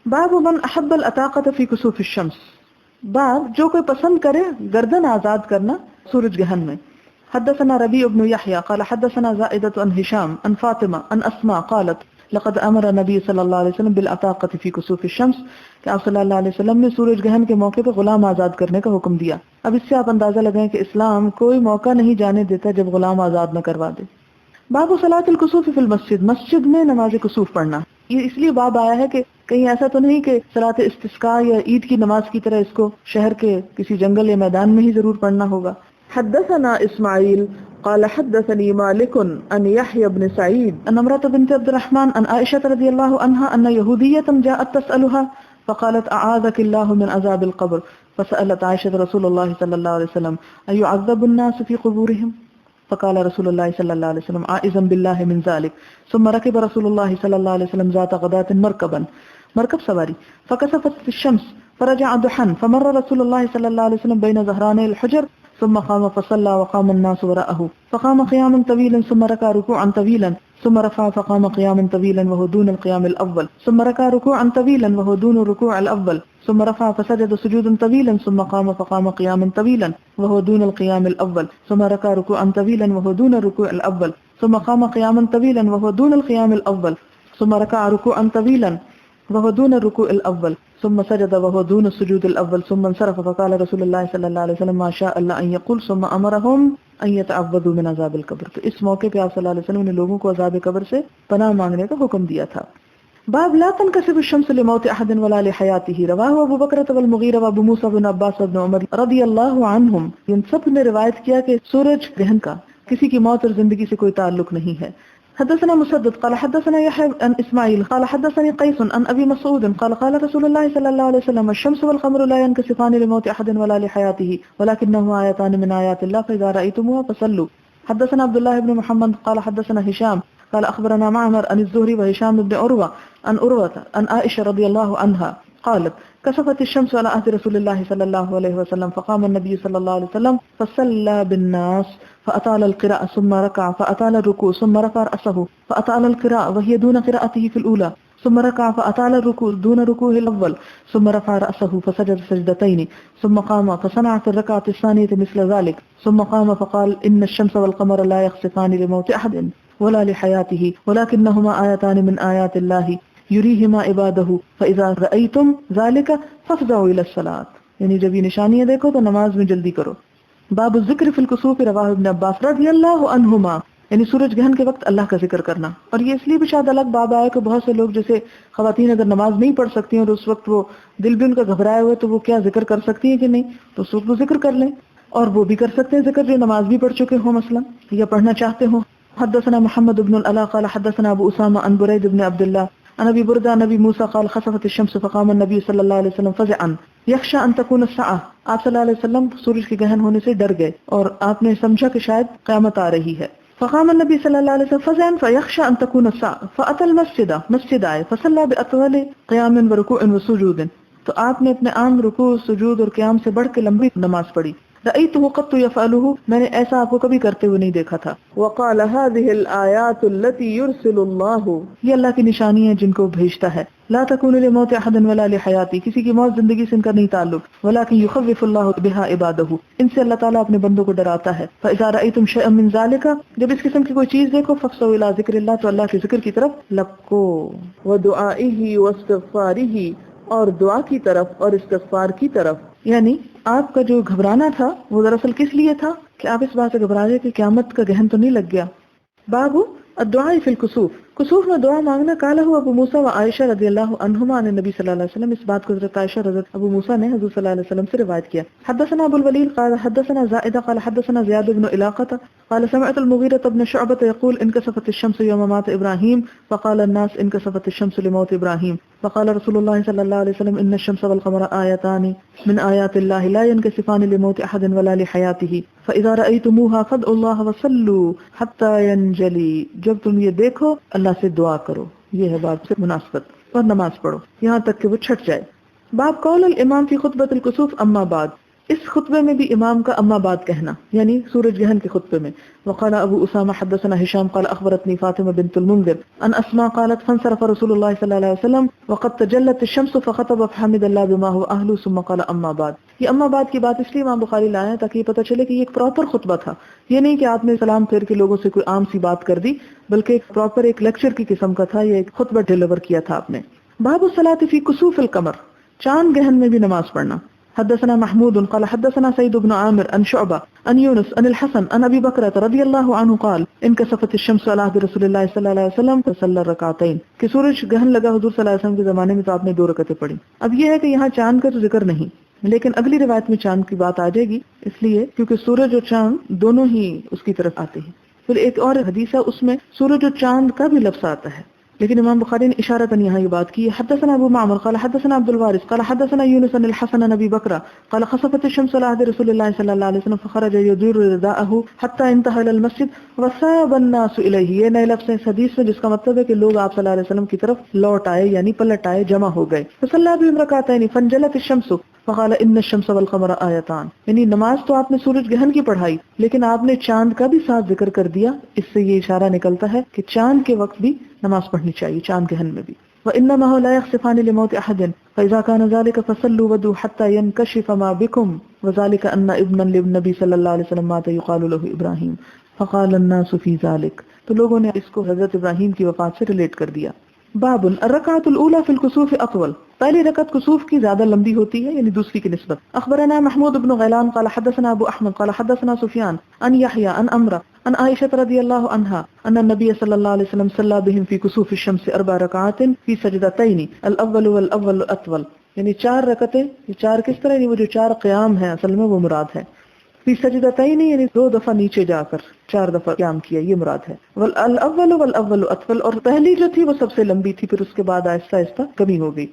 باب من احب العتاقۃ فی کسوف الشمس، باب جو کوئی پسند کرے گردن آزاد کرنا سورج گرہن میں. حدثنا ربيع بن يحيى قال حدثنا زائدة عن هشام عن فاطمة عن اسماء قالت لقد امر النبي صلی اللہ علیہ وسلم بالعتاقۃ فی کسوف الشمس، کہ آپ صلی اللہ علیہ وسلم نے سورج گرہن کے موقع پہ غلام آزاد کرنے کا حکم دیا. اب اس سے آپ اندازہ لگائیں کہ اسلام کوئی موقع نہیں جانے دیتا جب غلام آزاد نہ کروا دے. باب صلاۃ الکسوف فی المسجد، مسجد میں نماز کسوف پڑھنا. یہ اس لیے باب آیا ہے کہ کہیں ایسا تو نہیں کہ صلاۃ استسقاء یا عید کی نماز کی طرح اس کو شہر کے کسی جنگل یا میدان میں ہی ضرور پڑھنا ہوگا. حدثنا اسماعیل قال حدثني مالك عن يحيى بن سعيد عن امرأة بنت عبد الرحمن عن عائشة رضي الله عنها أن يهودية جاءت تسألها فقالت أعاذك الله من عذاب القبر، فسألت عائشة رسول الله صلى الله عليه وسلم أيعذب الناس في قبورهم؟ فقال رسول الله صلى الله عليه وسلم عائذا بالله من ذلك. ثم ركب رسول الله صلى الله عليه وسلم ذات غداة مركب سواری فكسفت الشمس فرجع ضحى فمر رسول الله صلى الله عليه وسلم بين ظهراني الحجر ثم قام فصلى وقام الناس وراءه فقام قياما طويلا ثم ركع ركوعا طويلا ثم رفع فقام قياما طويلا وهو دون القيام الأول ثم ركع ركوعا طويلا وهو دون الركوع الأول ثم رفع فسجد سجودا طويلا ثم قام فقام قياما طويلا وهو دون القيام الأول ثم ركع ركوعا طويلا وهو دون الركوع الأول ثم قام قياما طويلا وهو دون القيام الأول ثم ركع ركوعا طويلا وهو دون الركوع الأول ثم سجد وهو دون السجود الأول ثم انصرف فقال رسول الله صلى الله عليه وسلم ما شاء الله أن يقول ثم أمرهم أن يتعوذوا من عذاب القبر. تو اس موقع پہ آپ صلی اللہ علیہ وسلم نے لوگوں کو عذاب قبر سے پناہ مانگنے کا حکم دیا تھا. باب لا تنكسف الشمس لموت أحد ولا لحياته، رواه أبو بكر والمغيرة وأبو موسى بن عباس وابن عمر رضی اللہ عنہم. ان سب نے روایت کیا کہ سورج گرہن کا کسی کی موت اور زندگی سے کوئی تعلق نہیں ہے. حدثنا مسدد قال حدثنا يحيى عن اسماعيل قال حدثني قيس عن ابي مسعود قال قال رسول الله صلى الله عليه وسلم الشمس والقمر لا ينكسفان لموت احد ولا لحياته ولكنهما آيتان من آيات الله فاذا رأيتموها فصلوا. حدثنا عبد الله بن محمد قال حدثنا هشام قال اخبرنا معمر عن الزهري وهشام بن عروة عن عروة عن عائشة رضي الله عنها قالت كسفت الشمس على عهد رسول الله صلى الله عليه وسلم فقام النبي صلى الله عليه وسلم فصلى بالناس فأطال القراءة ثم ركع فأطال الركوع ثم رفع رأسه فأطال القراءة وهي دون قراءته في الأولى ثم ركع فأطال الركوع دون ركوعه الأول ثم رفع رأسه فسجد سجدتين ثم قام فصنع في الركعة الثانية مثل ذلك ثم قام فقال إن الشمس والقمر لا يخسفان لموت أحد ولا لحياته ولكنهما آيتان من آيات الله یریہما عبادہ فاذا رأیتم ذلک فافزعوا الی الصلاۃ، یعنی جب یہ نشانیاں دیکھو تو نماز میں جلدی کرو. باب الذکر فی الکسوف، رواہ ابن عباس رضی اللہ عنہما، یعنی سورج گرہن کے وقت اللہ کا ذکر کرنا. اور یہ اس لیے بھی شاید الگ باب آیا کہ بہت سے لوگ جیسے خواتین اگر نماز نہیں پڑھ سکتی ہیں اور اس وقت وہ دل بھی ان کا گھبرایا ہوا ہے تو وہ کیا ذکر کر سکتی ہیں کہ نہیں، تو اس وقت وہ ذکر کر لیں. اور وہ بھی کر سکتے ہیں ذکر جو نماز بھی پڑھ چکے ہوں مثلا یا پڑھنا چاہتے ہوں. حدثنا محمد بن العلاء قال حدثنا ابو اسامہ عن برید بن عبد اللہ عن ابي بردة عن ابي موسى قال خسفت الشمس فقام النبي صلى الله عليه وسلم فزعا يخشى ان تكون الساعة. آپ صلی اللہ علیہ وسلم سورج کے گرہن ہونے سے ڈر گئے اور آپ نے سمجھا کہ شاید قیامت آ رہی ہے. فقام النبي صلى الله عليه وسلم فزعا فيخشى ان تكون الساعة فأتى المسجد، مسجد آئے فصلى بأطول قيام وركوع وسجود، تو آپ نے اپنے عام رکوع سجود اور قیام سے بڑھ کے لمبی نماز پڑھی. رأيته قط يفعله، میں نے ایسا آپ کو کبھی کرتے ہوئے نہیں دیکھا تھا. وقال هذه الآيات التي يرسل الله، یہ اللہ کی نشانی ہے جن کو بھیجتا ہے. لا تكون لموت احد ولا لحياته، کسی کی موت زندگی سے ان کا نہیں تعلق. ولكن يخوف الله بها عباده، ان سے اللہ تعالیٰ اپنے بندوں کو ڈراتا ہے. فإذا رأيتم شيئا من ذلك، جب اس قسم کی کوئی چیز دیکھو فافزعوا إلى ذکر اللہ، تو اللہ کے ذکر کی طرف لپکو. ودعائه واستغفاره، اور دعا کی طرف اور استغفار کی طرف. یعنی آپ کا جو گھبرانا تھا وہ دراصل کس لیے تھا کہ آپ اس بات سے گھبرا رہے کہ قیامت کا گہن تو نہیں لگ گیا. باب الدعاء فی الکسوف، کسوف میں دعا مانگنا. قال هو ابو موسیٰ و عائشہ رضی اللہ عنہما عن النبی صلی اللہ علیہ وسلم، اس بات کو حضرت عائشہ رضی ابو موسیٰ نے حضور صلی اللہ علیہ وسلم سے روایت کیا. حدثنا ابو الولید قال حدثنا زائدہ قال حدثنا زیاد بن علاقہ قال سمعت المغیرة بن شعبة يقول انكسفت الشمس يوم مات ابراہیم فقال الناس انكسفت الشمس لموت ابراہیم فقال رسول الله صلى الله عليه وسلم ان الشمس والقمر آيتان من آيات الله لا ينكسفان لموت احد ولا لحياته فاذا رأيتموها فادعوا الله وصلوا حتى ينجلي، جب تم یہ دیکھو اللہ سے دعا کرو. یہ ہے باب سے مناسبت، اور نماز پڑھو یہاں تک کہ وہ چھٹ جائے. باب قول الامام فی خطبۃ الکسوف اما بعد، اس خطبے میں بھی امام کا اما بعد کہنا یعنی سورج گرہن کے خطبے میں. وقال ابو اسامہ حدثنا هشام قال اخبرتني فاطمہ بنت المنذر ان اسماء قالت فانصرف رسول الله صلی اللہ علیہ وسلم وقد تجلت الشمس فخطب فحمد الله بما هو اهله ثم قال اما بعد. یہ اما بعد کی بات اس لیے امام بخاری لائے ہیں تاکہ یہ پتہ چلے کہ یہ ایک پراپر خطبہ تھا. یہ نہیں کہ آپ نے سلام پھیر کے لوگوں سے کوئی عام سی بات کر دی، بلکہ ایک پراپر ایک لیکچر کی قسم کا تھا، یہ ایک خطبہ ڈیلیور کیا تھا آپ نے. باب الصلاۃ فی کسوف القمر، چاند گہن میں بھی نماز پڑھنا. حدثنا محمود قال حدثنا سعيد بن عامر عن شعبة عن يونس عن الحسن عن ابي بكرة رضي الله عنه قال انكسفت الشمس على عهد رسول الله صلى الله عليه وسلم فصلى ركعتين. کہ سورج گہن لگا حضور صلی اللہ علیہ وسلم کے زمانے میں تو آپ نے 2 رکعتیں پڑھی. اب یہ ہے کہ یہاں چاند کا تو ذکر نہیں، لیکن اگلی روایت میں چاند کی بات آ جائے گی، اس لیے کیونکہ سورج اور چاند دونوں ہی اس کی طرف آتے ہیں. پھر ایک اور حدیث ہے اس میں سورج اور چاند کا بھی لفظ آتا ہے، لیکن امام بخاری نے اشارتاً یہاں یہ بات کی. حدثنا ابو معمر قال حدثنا عبد الوارث قال حدثنا يونس عن الحسن عن ابي بكر قال خسفت الشمس على عهد رسول الله صلى الله عليه وسلم فخرج يدور رداءه حتى انتهى الى المسجد وثاب الناس اليه. یہ نئے لفظ ہے اس حدیث میں، جس کا مطلب ہے کہ لوگ آپ صلی اللہ علیہ وسلم کی طرف لوٹ آئے، یعنی پلٹ آئے، جمع ہو گئے. فصلى بهم ركعتين فانجلت الشمس فقال ان الشمس والقمر آیتان. یعنی نماز تو آپ نے سورج گہن کی پڑھائی، لیکن آپ نے چاند کا بھی ساتھ ذکر کر دیا. اس سے یہ اشارہ نکلتا ہے کہ چاند کے وقت بھی نماز پڑھنی چاہیے، چاند گہن میں بھی. وانما هو لا يخسفان لموت احد فاذا كان ذلك فصلوا ودوا حتى ينكشف ما بكم وذلك ان ابنا للنبي صلی اللہ علیہ وسلم مات يقال له ابراہیم فقال الناس في ذلك. تو لوگوں نے اس کو حضرت ابراہیم کی وفات سے ریلیٹ کر دیا. باب الرکعۃ الاولى في الكسوف اطول، پہلی رکعت کسوف کی زیادہ لمبی ہوتی ہے یعنی دوسری کی نسبت. اخبرنا محمود بن غیلان قال حدثنا ابو احمد قال حدثنا سفیان عن یحیی عن عمرو عن عائشة رضی اللہ عنہا ان النبی صلی اللہ علیہ وسلم صلی بهم في كسوف الشمس 4 ركعات في سجدتين الاول والاول اطول. یعنی 4 رکعتیں، یہ 4 کس طرح، یعنی وہ جو 4 قیام ہیں اصل میں وہ مراد ہے. فی سجدتین یعنی 2 دفعہ نیچے جا کر 4 دفعہ قیام کیا، یہ مراد ہے. والاول والاول اطول، اور پہلی جو تھی وہ سب سے لمبی تھی، پھر اس کے بعد آہستہ آہستہ کمی ہو گئی.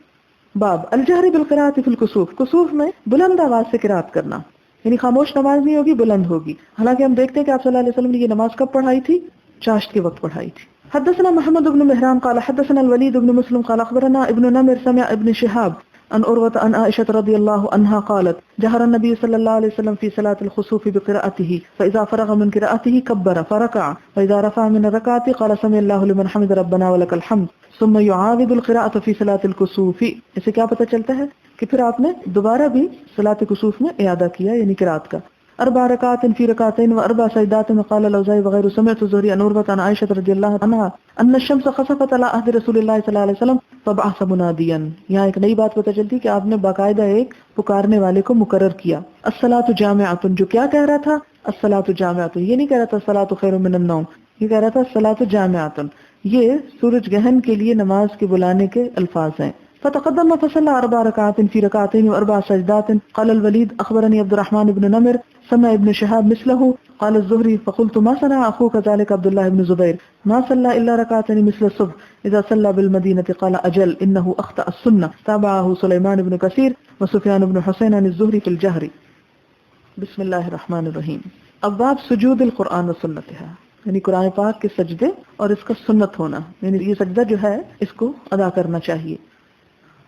باب الجہر بالقراءۃ فی الکسوف، کسوف میں بلند آواز سے قرات کرنا، یعنی خاموش نماز نہیں ہوگی، بلند ہوگی. حالانکہ ہم دیکھتے ہیں کہ آپ صلی اللہ علیہ وسلم نے یہ نماز کب پڑھائی تھی؟ چاشت کے وقت پڑھائی تھی. حدثنا محمد بن مہران قال حدثنا الولید بن مسلم قال اخبرنا ابن نمر سمع ابن شهاب عن عروة عن عائشة رضي الله عنها قالت جهر النبي صلى الله عليه وسلم في صلاة الخسوف بقراءته فإذا فرغ من قراءته كبر فركع وإذا رفع من الركعة قال سمع الله لمن حمد ربنا ولك الحمد ثم يعاود القراءة في صلاة الكسوف. اسے کیا پتہ چلتا ہے کہ پھر آپ نے دوبارہ بھی صلاة الكسوف میں اعادہ کیا، یعنی قراءت کا. 4 ركعات في ركعتين و4 سجدات. وقال الأوزاعي وغيره سمعت الزهري عن عروة عن عائشة رضي الله عنها أن الشمس خسفت على عهد رسول الله صلى الله عليه وسلم فبعث مناديا. یہاں ایک نئی بات پتہ چلتی کہ آپ نے باقاعدہ ایک پکارنے والے کو مقرر کیا. الصلاة جامعة، جو کیا کہہ رہا تھا؟ الصلاة جامعة، یہ نہیں کہہ رہا تھا الصلاة خير من النوم، یہ کہہ رہا تھا الصلاة جامعة. یہ سورج گہن کے لیے نماز کے بلانے کے الفاظ ہیں. فتقدم فصلى 4 ركعات في ركعتين و4 سجدات. قال الوليد اخبرني عبد الرحمن بن نمر سمع ابن شهاب مثله. قال الزهري فقلت ما صنع اخوك ذلك عبد الله بن زبير ما صلى الا ركعتين مثل الصبح اذا صلى بالمدينه. قال اجل انه اخطا السنه. تابعه سليمان بن كثير وسفيان بن حسين عن الزهري في الجهر. بسم الله الرحمن الرحيم. اب باب سجود القرآن و سنتها، یعنی قرآن پاک کے سجدے اور اس کا سنت ہونا، یعنی یہ سجدہ جو ہے اس کو ادا کرنا چاہیے.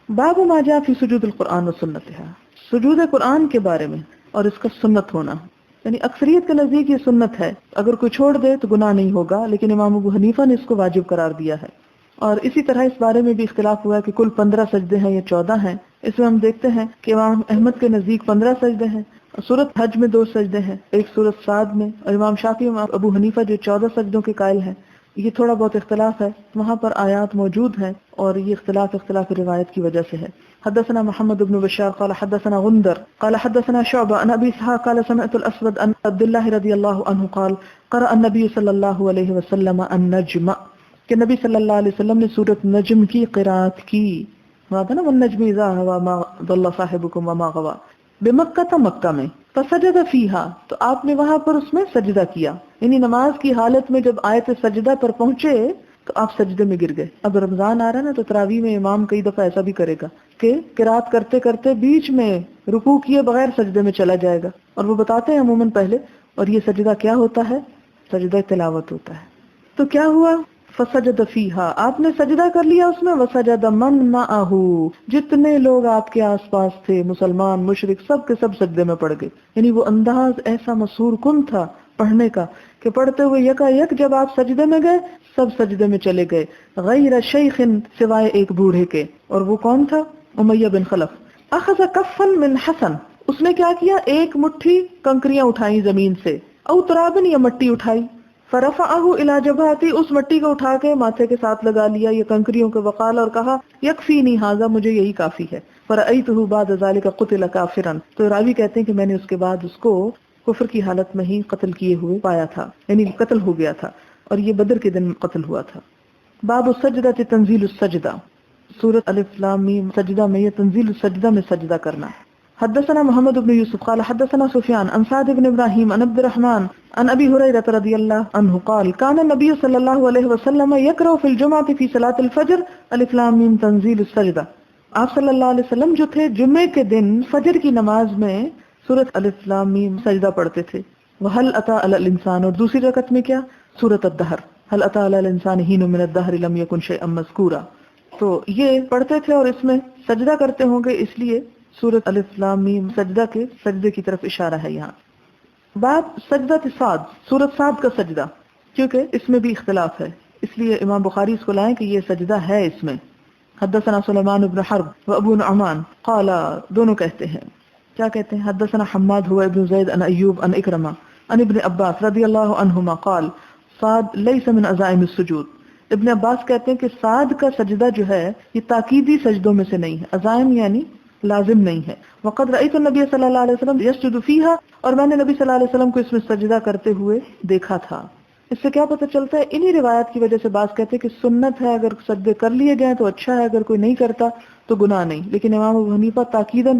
باب ما جاء فی سجود القرآن و سنتها، سجود قرآن کے بارے میں اور اس کا سنت ہونا. یعنی اکثریت کے نزدیک یہ سنت ہے، اگر کوئی چھوڑ دے تو گناہ نہیں ہوگا، لیکن امام ابو حنیفہ نے اس کو واجب قرار دیا ہے. اور اسی طرح اس بارے میں بھی اختلاف ہوا ہے کہ کل 15 سجدے ہیں یا 14 ہیں. اس میں ہم دیکھتے ہیں کہ امام احمد کے نزدیک 15 سجدے ہیں، سورۃ حج میں 2 سجدے ہیں، ایک سورۃ صاد میں، اور امام شافعی اور ابو حنیفہ جو 14 سجدوں کے قائل ہیں. یہ تھوڑا بہت اختلاف ہے، وہاں پر آیات موجود ہیں اور یہ اختلاف روایت کی وجہ سے ہے. حدثنا محمد بن بشار قال حدثنا غندر قال حدثنا شعبة عن ابي اسحاق قال سمعت الاسود عن عبد الله رضي الله عنه قال قرأ النبي صلى الله عليه وسلم النجم، کہ نبی صلی اللہ علیہ وسلم نے سورۃ نجم کی قرات کی. وہاں نا والنجم اذا هوى ما ضل صاحبكم وما غوى، بمکہ، مکہ میں. فسجد فیہا، تو آپ نے وہاں پر اس میں سجدہ کیا، یعنی نماز کی حالت میں جب آیت سجدہ پر پہنچے تو آپ سجدے میں گر گئے. اب رمضان آ رہا ہے نا، تو تراویح میں امام کئی دفعہ ایسا بھی کرے گا کہ قرات کرتے کرتے بیچ میں رکوع کیے بغیر سجدے میں چلا جائے گا، اور وہ بتاتے ہیں عموماً پہلے. اور یہ سجدہ کیا ہوتا ہے؟ سجدہ تلاوت ہوتا ہے. تو کیا ہوا؟ فسجد فیہا، آپ نے سجدہ کر لیا اس میں، وسجد من معہ، جتنے لوگ آپ کے آس پاس تھے مسلمان مشرک سب کے سب سجدے میں پڑ گئے. یعنی وہ انداز ایسا مسحور کن تھا پڑھنے کا کہ پڑھتے ہوئے یکا یک جب آپ سجدے میں گئے سب سجدے میں چلے گئے، غیر شیخ، سوائے ایک بوڑھے کے. اور وہ کون تھا؟ امیہ بن خلف. اخذ کفا من حسن، اس نے کیا کیا؟ ایک مٹھی کنکریاں اٹھائی زمین سے، او ترابن، یا مٹی اٹھائی، فرفعہ الی جبہتی، اس مٹی کو اٹھا کے ماتھے کے ساتھ لگا لیا یہ کنکریوں کے، وقال، اور کہا یکفینی ھذا، مجھے یہی کافی ہے. فرأیتہ بعد ذلک قتل کافرا، تو راوی کہتے ہیں کہ میں نے اس کے بعد اس کو کفر کی حالت میں ہی قتل کیے ہوئے پایا تھا، یعنی قتل ہو گیا تھا، اور یہ بدر کے دن قتل ہوا تھا. باب السجدہ تنزیل السجدہ، سورۃ الف لام میم سجدہ میں یہ تنزیل السجدہ میں سجدہ کرنا. حدثنا محمد بن یوسف قال حدثنا سفیان عن سعد بن ابراہیم عن عبد الرحمن عن ابی ہریرہ رضی اللہ عنہ قال كان النبی صلی اللہ علیہ وسلم یقرأ فی الجمعۃ فی صلاۃ الفجر الف لام میم تنزیل السجدہ. آپ صلی اللہ علیہ وسلم جو تھے جمعے کے دن فجر کی نماز میں سورۃ الف لام میم سجدہ پڑھتے تھے. وهل اتى على الانسان، اور دوسری رکعت میں کیا؟ سورۃ الدہر، هل اتى على الانسان حين من الدهر لم يكن شيئا مذكورا. تو یہ پڑھتے تھے اور اس میں سجدہ کرتے ہوں گے، اس لیے سورۃ الف لام میم سجدہ کے سجدے کی طرف اشارہ ہے یہاں. باب سجدہ صاد، سورۃ صاد کا سجدہ، کیونکہ اس میں بھی اختلاف ہے اس لیے امام بخاری اس کو لائیں کہ یہ سجدہ ہے اس میں. حدثنا سلیمان بن حرب و ابو نعمان قال، دونوں کہتے ہیں، کیا کہتے ہیں؟ حدثنا حماد هو ابن زید عن ایوب عن اکرمہ عن ابن عباس رضی اللہ عنہما قال صاد لیس من عزائم السجود. ابن عباس کہتے ہیں کہ صاد کا سجدہ جو ہے یہ تاکیدی سجدوں میں سے نہیں ہے، عزائم یعنی لازم نہیں ہے. وقد رأیت النبی صلی اللہ علیہ وسلم یسجد فیہا، اور میں نے نبی صلی اللہ علیہ وسلم کو اس میں سجدہ کرتے ہوئے دیکھا تھا. اس سے کیا پتہ چلتا ہے؟ انہی روایات کی وجہ سے بعض کہتے ہیں کہ سنت ہے، اگر سجدے کر لیے گئے تو اچھا ہے، اگر کوئی نہیں کرتا تو گناہ نہیں. لیکن امام ابو حنیفہ تاکیداً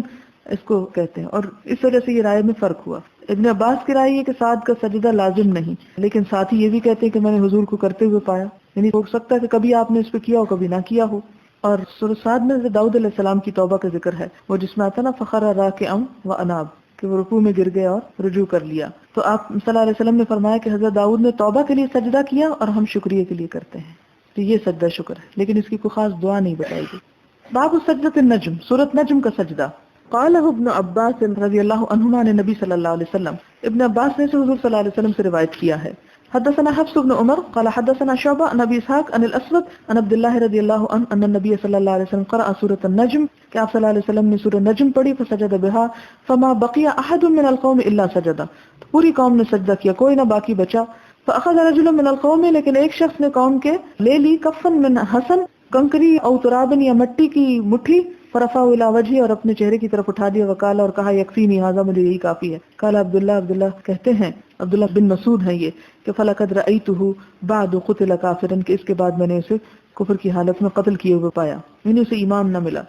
اس کو کہتے ہیں، اور اس وجہ سے یہ رائے میں فرق ہوا. ابن عباس کی رائے یہ کہ صاد کا سجدہ لازم نہیں، لیکن ساتھ ہی یہ بھی کہتے ہیں کہ میں نے حضور کو کرتے ہوئے پایا، یعنی ہو سکتا ہے کہ کبھی آپ نے اس پہ کیا ہو کبھی نہ کیا ہو. اور سورۃ صاد میں داؤد علیہ السلام کی توبہ کا ذکر ہے، وہ جس میں آتا نا فخر راکعا و اناب، کہ وہ رکوع میں گر گئے اور رجوع کر لیا. تو آپ صلی اللہ علیہ وسلم نے فرمایا کہ حضرت داؤد نے توبہ کے لیے سجدہ کیا اور ہم شکریہ کے لیے کرتے ہیں، تو یہ سجدہ شکر ہے، لیکن اس کی کوئی خاص دعا نہیں بتائی گئی. باب سجدۃ النجم، سورۃ نجم کا سجدہ. قالہ ابن عباس رضی اللہ عنہما نے نبی صلی اللہ علیہ وسلم، ابن عباس نے حضور صلی اللہ علیہ وسلم سے روایت کیا ہے. حدثنا حفص بن عمر قال حدثنا شعبہ عن ابی اسحاق عن الاسود عن عبد اللہ رضی اللہ عنہ ان النبی صلی اللہ علیہ وسلم قرأ سورۃ النجم، کہ آپ صلی اللہ علیہ وسلم نے سورۃ نجم پڑھی، فسجد بها فما بقي احد من القوم الا سجد، تو پوری قوم نے سجدہ کیا، کوئی نہ باقی بچا. فاخذ رجل من القوم، لیکن ایک شخص نے قوم کے لے لی، کفن من حسن، کنکری او ترابن، یا مٹی کی مٹھی، فرفعہ الی وجہہ، اور اپنے چہرے کی طرف اٹھا دیا، وقال، اور کہا یکفینی ھذا، مجھے یہی کافی ہے. قال عبداللہ کہتے ہیں، عبداللہ بن مسعود ہیں یہ، کہ فلقد رأیتہ بعد قتل کافرا، کہ اس کے بعد میں نے اسے کفر کی حالت میں قتل کیے ہوئے پایا، یعنی اسے ایمان نہ ملا.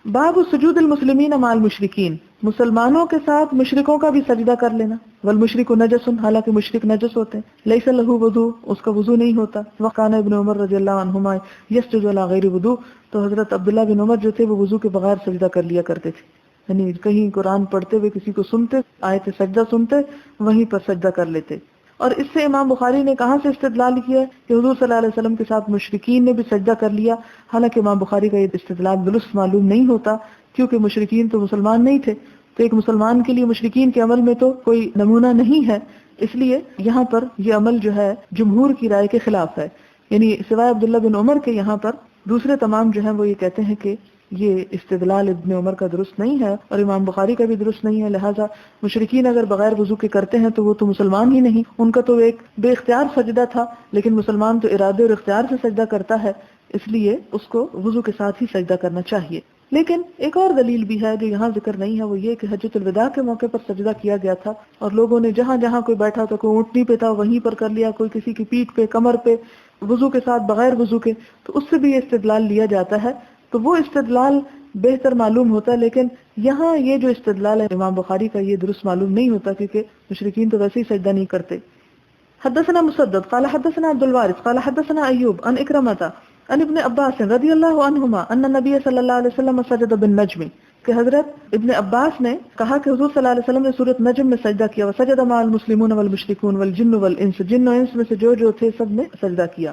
باب سجود المسلمین مع المشرکین، مسلمانوں کے ساتھ مشرکوں کا بھی سجدہ کر لینا. والمشرک نجس، حالانکہ مشرک نجس ہوتے ہیں. لیس له وضو، اس کا وضو نہیں ہوتا. وکان ابن عمر رضی اللہ عنہما یسجد علی غیر وضو، تو حضرت عبداللہ بن عمر جو تھے وہ وضو کے بغیر سجدہ کر لیا کرتے تھے، یعنی کہیں قرآن پڑھتے ہوئے کسی کو سنتے، آیت سجدہ سنتے، وہیں پر سجدہ کر لیتے. اور اس سے امام بخاری نے کہاں سے استدلال کیا ہے کہ حضور صلی اللہ علیہ وسلم کے ساتھ مشرکین نے بھی سجدہ کر لیا. حالانکہ امام بخاری کا یہ استدلال درست معلوم نہیں ہوتا، کیونکہ مشرکین تو مسلمان نہیں تھے، تو ایک مسلمان کے لیے مشرکین کے عمل میں تو کوئی نمونہ نہیں ہے، اس لیے یہاں پر یہ عمل جو ہے جمہور کی رائے کے خلاف ہے. یعنی سوائے عبداللہ بن عمر کے یہاں پر دوسرے تمام جو ہیں وہ یہ کہتے ہیں کہ یہ استدلال ابن عمر کا درست نہیں ہے اور امام بخاری کا بھی درست نہیں ہے. لہٰذا مشرکین اگر بغیر وضو کے کرتے ہیں تو وہ تو مسلمان ہی نہیں، ان کا تو ایک بے اختیار سجدہ تھا، لیکن مسلمان تو ارادے اور اختیار سے سجدہ کرتا ہے، اس لیے اس کو وضو کے ساتھ ہی سجدہ کرنا چاہیے. لیکن ایک اور دلیل بھی ہے جو یہاں ذکر نہیں ہے، وہ یہ کہ حجۃ الوداع کے موقع پر سجدہ کیا گیا تھا اور لوگوں نے جہاں جہاں کوئی بیٹھا تھا، کوئی اونٹنی پہ تھا وہیں پر کر لیا، کوئی کسی کی پیٹھ پہ، کمر پہ، وضو کے ساتھ بغیر وضو کے، تو اس سے بھی یہ استدلال لیا جاتا ہے. تو وہ استدلال بہتر معلوم ہوتا ہے، لیکن یہاں یہ جو استدلال ہے امام بخاری کا یہ درست معلوم نہیں ہوتا، کیونکہ مشرکین تو ویسے ہی سجدہ نہیں کرتے. حدثنا مسدد قال حدثنا عبد الوارث قال حدثنا ایوب عن اکرمۃ عن ابن عباس رضی اللہ عنہما ان النبی صلی اللہ علیہ وسلم سجد بالنجم، کہ حضرت ابن عباس نے کہا کہ حضور صلی اللہ علیہ وسلم نے سورۃ نجم میں سجدہ کیا. وسجد مع المسلمون والمشرکون والجن والانس، جن و انس میں سے جو تھے سب نے سجدہ کیا.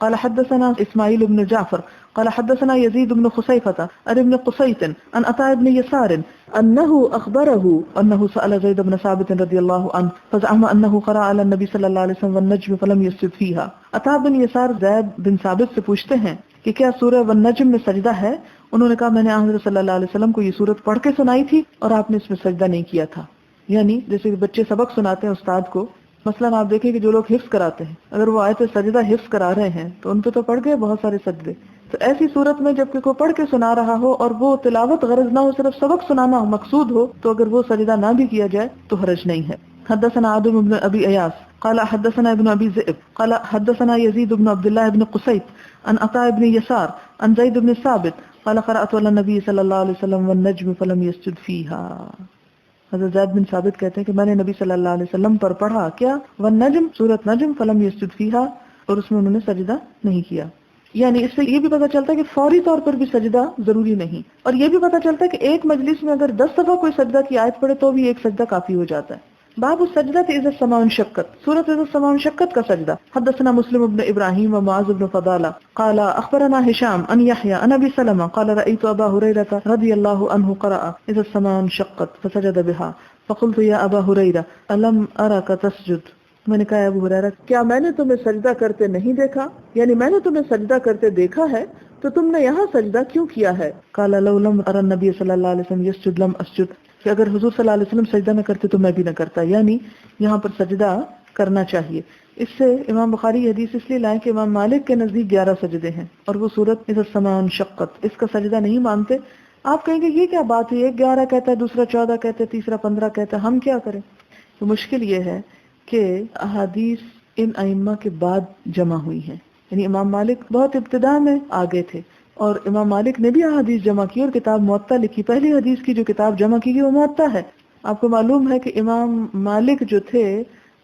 قال حدثنا إسماعيل بن جعفر قال حدثنا يزيد بن خصيفة عن ابن قصيط عن عطاء بن يسار أنه أخبره أنه سأل زيد بن ثابت رضي الله عنه فزعم أنه قرأ على النبي صلى الله عليه وسلم والنجم فلم يسجد فيها. عطاء بن يسار زید بن ثابت سے پوچھتے ہیں کہ کیا سورہ والنجم میں سجدہ ہے؟ انہوں نے کہا میں نے حضرت صلی اللہ علیہ وسلم کو یہ سورت پڑھ کے سنائی تھی اور آپ نے اس میں سجدہ نہیں کیا تھا. یعنی جیسے بچے سبق سناتے ہیں استاد کو، مثلا آپ دیکھیں کہ جو لوگ حفظ کراتے ہیں، اگر وہ آیت سجدہ حفظ کرا رہے ہیں تو ان پہ تو پڑھ گئے بہت سارے سجدے. تو ایسی صورت میں جب کہ کوئی پڑھ کے سنا رہا ہو اور وہ تلاوت غرض نہ ہو، صرف سبق سنانا ہو مقصود ہو، تو اگر وہ سجدہ نہ بھی کیا جائے تو حرج نہیں ہے. حدثنا عاصم بن ابي اياس قال حدثنا ابن ابي ذئب قال حدثنا يزيد بن عبد الله بن قصيط عن عطاء بن يسار عن زيد بن ثابت قال قرأت على النبي صلى الله عليه وسلم والنجم فلم يسجد فيها. حضرت زید بن ثابت کہتے ہیں کہ میں نے نبی صلی اللہ علیہ وسلم پر پڑھا کیا، والنجم، سورۃ نجم، فلم یسجد فیہا، اور اس میں انہوں نے سجدہ نہیں کیا. یعنی اس سے یہ بھی پتہ چلتا ہے کہ فوری طور پر بھی سجدہ ضروری نہیں، اور یہ بھی پتہ چلتا ہے کہ ایک مجلس میں اگر 10 دفعہ کوئی سجدہ کی آیت پڑھے تو بھی ایک سجدہ کافی ہو جاتا ہے. باب السجدہ اذا السماء انشقت، سورۃ اذا السماء انشقت کا سجدہ. حدثنا مسلم بن ابراہیم ومعاذ بن فضالہ قال اخبرنا هشام عن يحيى عن ابي سلمة قال رأيت ابا هريرة رضي الله عنه قرأ اذا السماء انشقت فسجد بها فقلت يا ابا هريرة الم ارك تسجد. میں نے کہا ابو ہریرہ کیا میں نے تمہیں سجدہ کرتے نہیں دیکھا، یعنی میں نے تمہیں سجدہ کرتے دیکھا ہے تو تم نے یہاں سجدہ کیوں کیا ہے. قال لو لم ارى النبي صلی اللہ علیہ وسلم يسجد لم اسجد، کہ اگر حضور صلی اللہ علیہ وسلم سجدہ نہ کرتے تو میں بھی نہ کرتا. یعنی یہاں پر سجدہ کرنا چاہیے. اس سے امام بخاری یہ حدیث اس لیے لائیں کہ امام مالک کے نزدیک 11 سجدے ہیں اور وہ سورۃ اذا السماء انشقت اس کا سجدہ نہیں مانتے. آپ کہیں گے یہ کیا بات ہے، ایک 11 کہتا ہے، دوسرا 14 کہتا ہے، تیسرا 15 کہتا ہے، ہم کیا کریں. تو مشکل یہ ہے کہ احادیث ان ائمہ کے بعد جمع ہوئی ہیں. یعنی امام مالک بہت ابتدا میں آگے تھے اور امام مالک نے بھی احادیث جمع کی اور کتاب موطا لکھی. پہلی حدیث کی جو کتاب جمع کی گئی وہ موطا ہے. آپ کو معلوم ہے کہ امام مالک جو تھے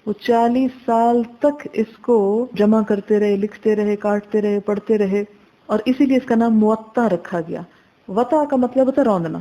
وہ 40 سال تک اس کو جمع کرتے رہے، لکھتے رہے، کاٹتے رہے، پڑھتے رہے، اور اسی لیے اس کا نام موطا رکھا گیا. وطا کا مطلب ہوتا ہے روندنا،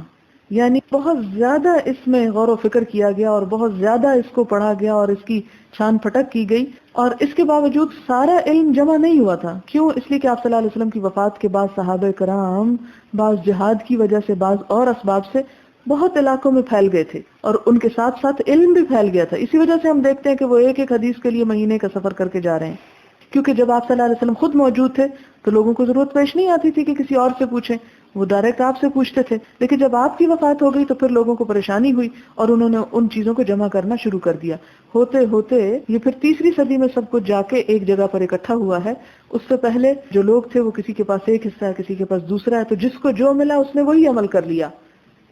یعنی بہت زیادہ اس میں غور و فکر کیا گیا اور بہت زیادہ اس کو پڑھا گیا اور اس کی چھان پھٹک کی گئی. اور اس کے باوجود سارا علم جمع نہیں ہوا تھا. کیوں؟ اس لیے کہ آپ صلی اللہ علیہ وسلم کی وفات کے بعد صحابہ کرام بعض جہاد کی وجہ سے، بعض اور اسباب سے بہت علاقوں میں پھیل گئے تھے اور ان کے ساتھ ساتھ علم بھی پھیل گیا تھا. اسی وجہ سے ہم دیکھتے ہیں کہ وہ ایک ایک حدیث کے لیے مہینے کا سفر کر کے جا رہے ہیں، کیونکہ جب آپ صلی اللہ علیہ وسلم خود موجود تھے تو لوگوں کو ضرورت پیش نہیں آتی تھی کہ کسی اور سے پوچھیں، وہ ڈائریکٹ آپ سے پوچھتے تھے. لیکن جب آپ کی وفات ہو گئی تو پھر لوگوں کو پریشانی ہوئی اور انہوں نے ان چیزوں کو جمع کرنا شروع کر دیا. ہوتے ہوتے یہ پھر تیسری صدی میں سب کچھ جا کے ایک جگہ پر اکٹھا ہوا ہے. اس سے پہلے جو لوگ تھے وہ کسی کے پاس ایک حصہ ہے، کسی کے پاس دوسرا ہے، تو جس کو جو ملا اس نے وہی عمل کر لیا.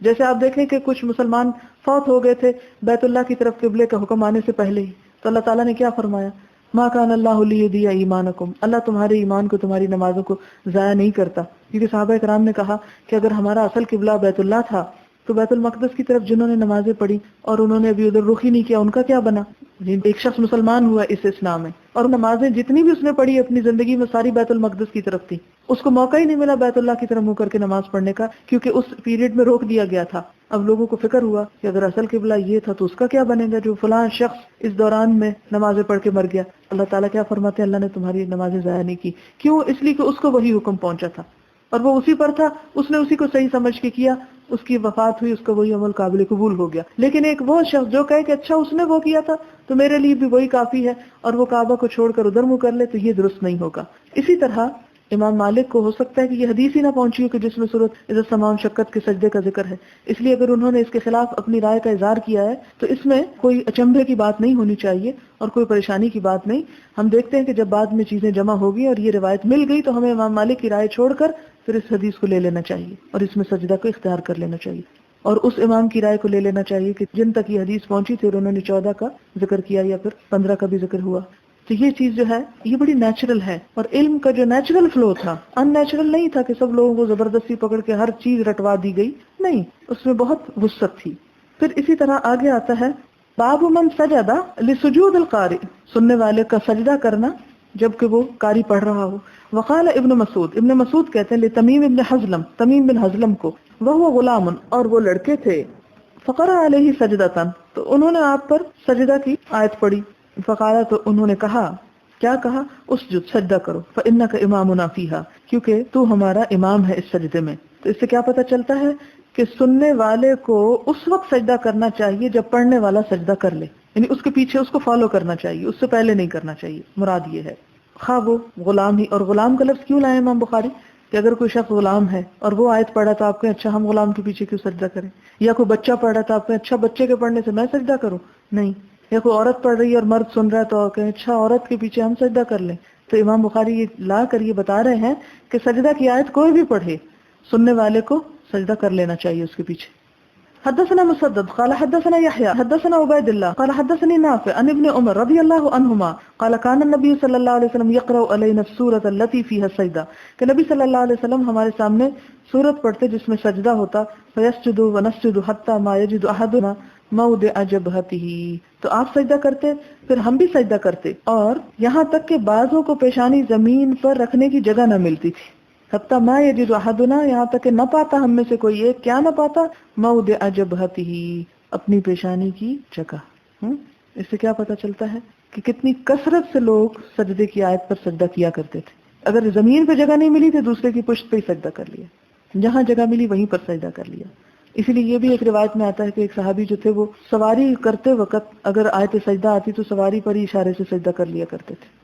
جیسے آپ دیکھیں کہ کچھ مسلمان فوت ہو گئے تھے بیت اللہ کی طرف قبلے کا حکم آنے سے پہلے ہی، تو اللہ تعالیٰ نے کیا فرمایا، ما کان اللہ لیضیع ایمانکم، اللہ تمہارے ایمان کو، تمہاری نمازوں کو ضائع نہیں کرتا. کیونکہ صحابہ کرام نے کہا کہ اگر ہمارا اصل قبلہ بیت اللہ تھا تو بیت المقدس کی طرف جنہوں نے نمازیں پڑھی اور انہوں نے ابھی ادھر رخ ہی نہیں کیا، ان کا کیا بنا. ایک شخص مسلمان ہوا اس اسلام میں اور نمازیں جتنی بھی اس نے پڑھی اپنی زندگی میں ساری بیت المقدس کی طرف تھی، اس کو موقع ہی نہیں ملا بیت اللہ کی طرف منہ کر کے نماز پڑھنے کا، کیونکہ اس پیریڈ میں روک دیا گیا تھا. اب لوگوں کو فکر ہوا کہ اگر اصل قبلہ یہ تھا تو اس کا کیا بنے گا جو فلاں شخص اس دوران میں نمازیں پڑھ کے مر گیا. اللہ تعالیٰ کیا فرماتے ہیں، اللہ نے تمہاری نمازیں ضائع نہیں کی. کیوں؟ اس لیے کہ اس کو وہی حکم پہنچا تھا اور وہ اسی پر تھا، اس نے اسی کو صحیح سمجھ کے کیا، اس کی وفات ہوئی، اس کا وہی عمل قابل قبول ہو گیا. لیکن ایک وہ شخص جو کہے کہ اچھا اس نے وہ کیا تھا تو میرے لیے بھی وہی کافی ہے، اور وہ کعبہ کو چھوڑ کر ادھر منہ کر لے، تو یہ درست نہیں ہوگا. اسی طرح امام مالک کو ہو سکتا ہے کہ یہ حدیث ہی نہ پہنچی ہو کہ جس میں سورۃ اذا السماء انشقت کے سجدے کا ذکر ہے، اس لیے اگر انہوں نے اس کے خلاف اپنی رائے کا اظہار کیا ہے تو اس میں کوئی اچنبھے کی بات نہیں ہونی چاہیے اور کوئی پریشانی کی بات نہیں. ہم دیکھتے ہیں کہ جب بعد میں چیزیں جمع ہو گئی اور یہ روایت مل گئی تو ہمیں امام مالک کی رائے چھوڑ کر پھر اس حدیث کو لے لینا چاہیے اور اس میں سجدہ کو اختیار کر لینا چاہیے، اور اس امام کی رائے کو لے لینا چاہیے کہ جن تک یہ حدیث پہنچی تھی اور انہوں نے 14 کا ذکر کیا یا پھر 15 کا بھی ذکر ہوا. تو یہ چیز جو ہے یہ بڑی نیچرل ہے، اور علم کا جو نیچرل فلو تھا ان نیچرل نہیں تھا کہ سب لوگوں کو زبردستی پکڑ کے ہر چیز رٹوا دی گئی. نہیں، اس میں بہت وسعت تھی. پھر اسی طرح آگے آتا ہے باب من سجد لسجود القاری، سننے والے کا سجدہ کرنا جبکہ وہ قاری پڑھ رہا ہو. وقال ابن مسعود کہتے ہیں لتمیم ابن حزلم، تمیم بن حزلم کو، وهو غلام، اور وہ لڑکے تھے. فقرأ علیہ سجدتن، تو انہوں نے آپ پر سجدہ کی آیت پڑھی. فقال، تو انہوں نے کہا، کیا کہا؟ اسجد، سجدہ کرو. فإنک امامنا فیہا، کیونکہ تو ہمارا امام ہے اس سجدے میں. تو اس سے کیا پتہ چلتا ہے کہ سننے والے کو اس وقت سجدہ کرنا چاہیے جب پڑھنے والا سجدہ کر لے، یعنی اس کے پیچھے اس کو فالو کرنا چاہیے، اس سے پہلے نہیں کرنا چاہیے. مراد یہ ہے خواہ وہ غلام ہی. اور غلام کا لفظ کیوں لائے امام بخاری؟ کہ اگر کوئی شخص غلام ہے اور وہ آیت پڑھا تو آپ کہیں اچھا ہم غلام کے پیچھے کیوں سجدہ کریں، یا کوئی بچہ پڑھ رہا تو آپ کہیں اچھا بچے کے پڑھنے سے میں سجدہ کروں، نہیں. یا کوئی عورت پڑھ رہی ہے اور مرد سن رہا ہے تو آپ کہیں اچھا عورت کے پیچھے ہم سجدہ کر لیں. تو امام بخاری یہ لا کر یہ بتا رہے ہیں کہ سجدہ کی آیت کوئی بھی پڑھے، سننے والے کو سجدہ کر لینا چاہیے اس کے پیچھے. حدثنا مسدد قال حدثنا يحيى حدثنا عبيد الله قال حدثني نافع عن ابن عمر رضي الله عنهما قال كان النبي صلى الله عليه وسلم يقرأ علينا السورة التي فيها السجدة، کہ نبی صلی اللہ علیہ وسلم ہمارے سامنے سورت پڑھتے جس میں سجدہ ہوتا. فيسجد ونسجد حتى ما يجد احدنا موضع جبهته، تو آپ سجدہ کرتے پھر ہم بھی سجدہ کرتے اور یہاں تک کہ بعضوں کو پیشانی زمین پر رکھنے کی جگہ نہ ملتی تھی. حتی ما یجد احدنا، یہاں تک کہ نہ پاتا ہم میں سے کوئی ایک، کیا نہ پاتا؟ موضع جبہتہ، اپنی پیشانی کی جگہ. اس سے کیا پتا چلتا ہے کہ کتنی کثرت سے لوگ سجدے کی آیت پر سجدہ کیا کرتے تھے. اگر زمین پہ جگہ نہیں ملی تو دوسرے کی پشت پہ ہی سجدہ کر لیا، جہاں جگہ ملی وہیں پر سجدہ کر لیا. اسی لیے یہ بھی ایک روایت میں آتا ہے کہ ایک صحابی جو تھے وہ سواری کرتے وقت اگر آیت سجدہ آتی تو سواری پر ہی اشارے سے سجدہ کر لیا کرتے تھے.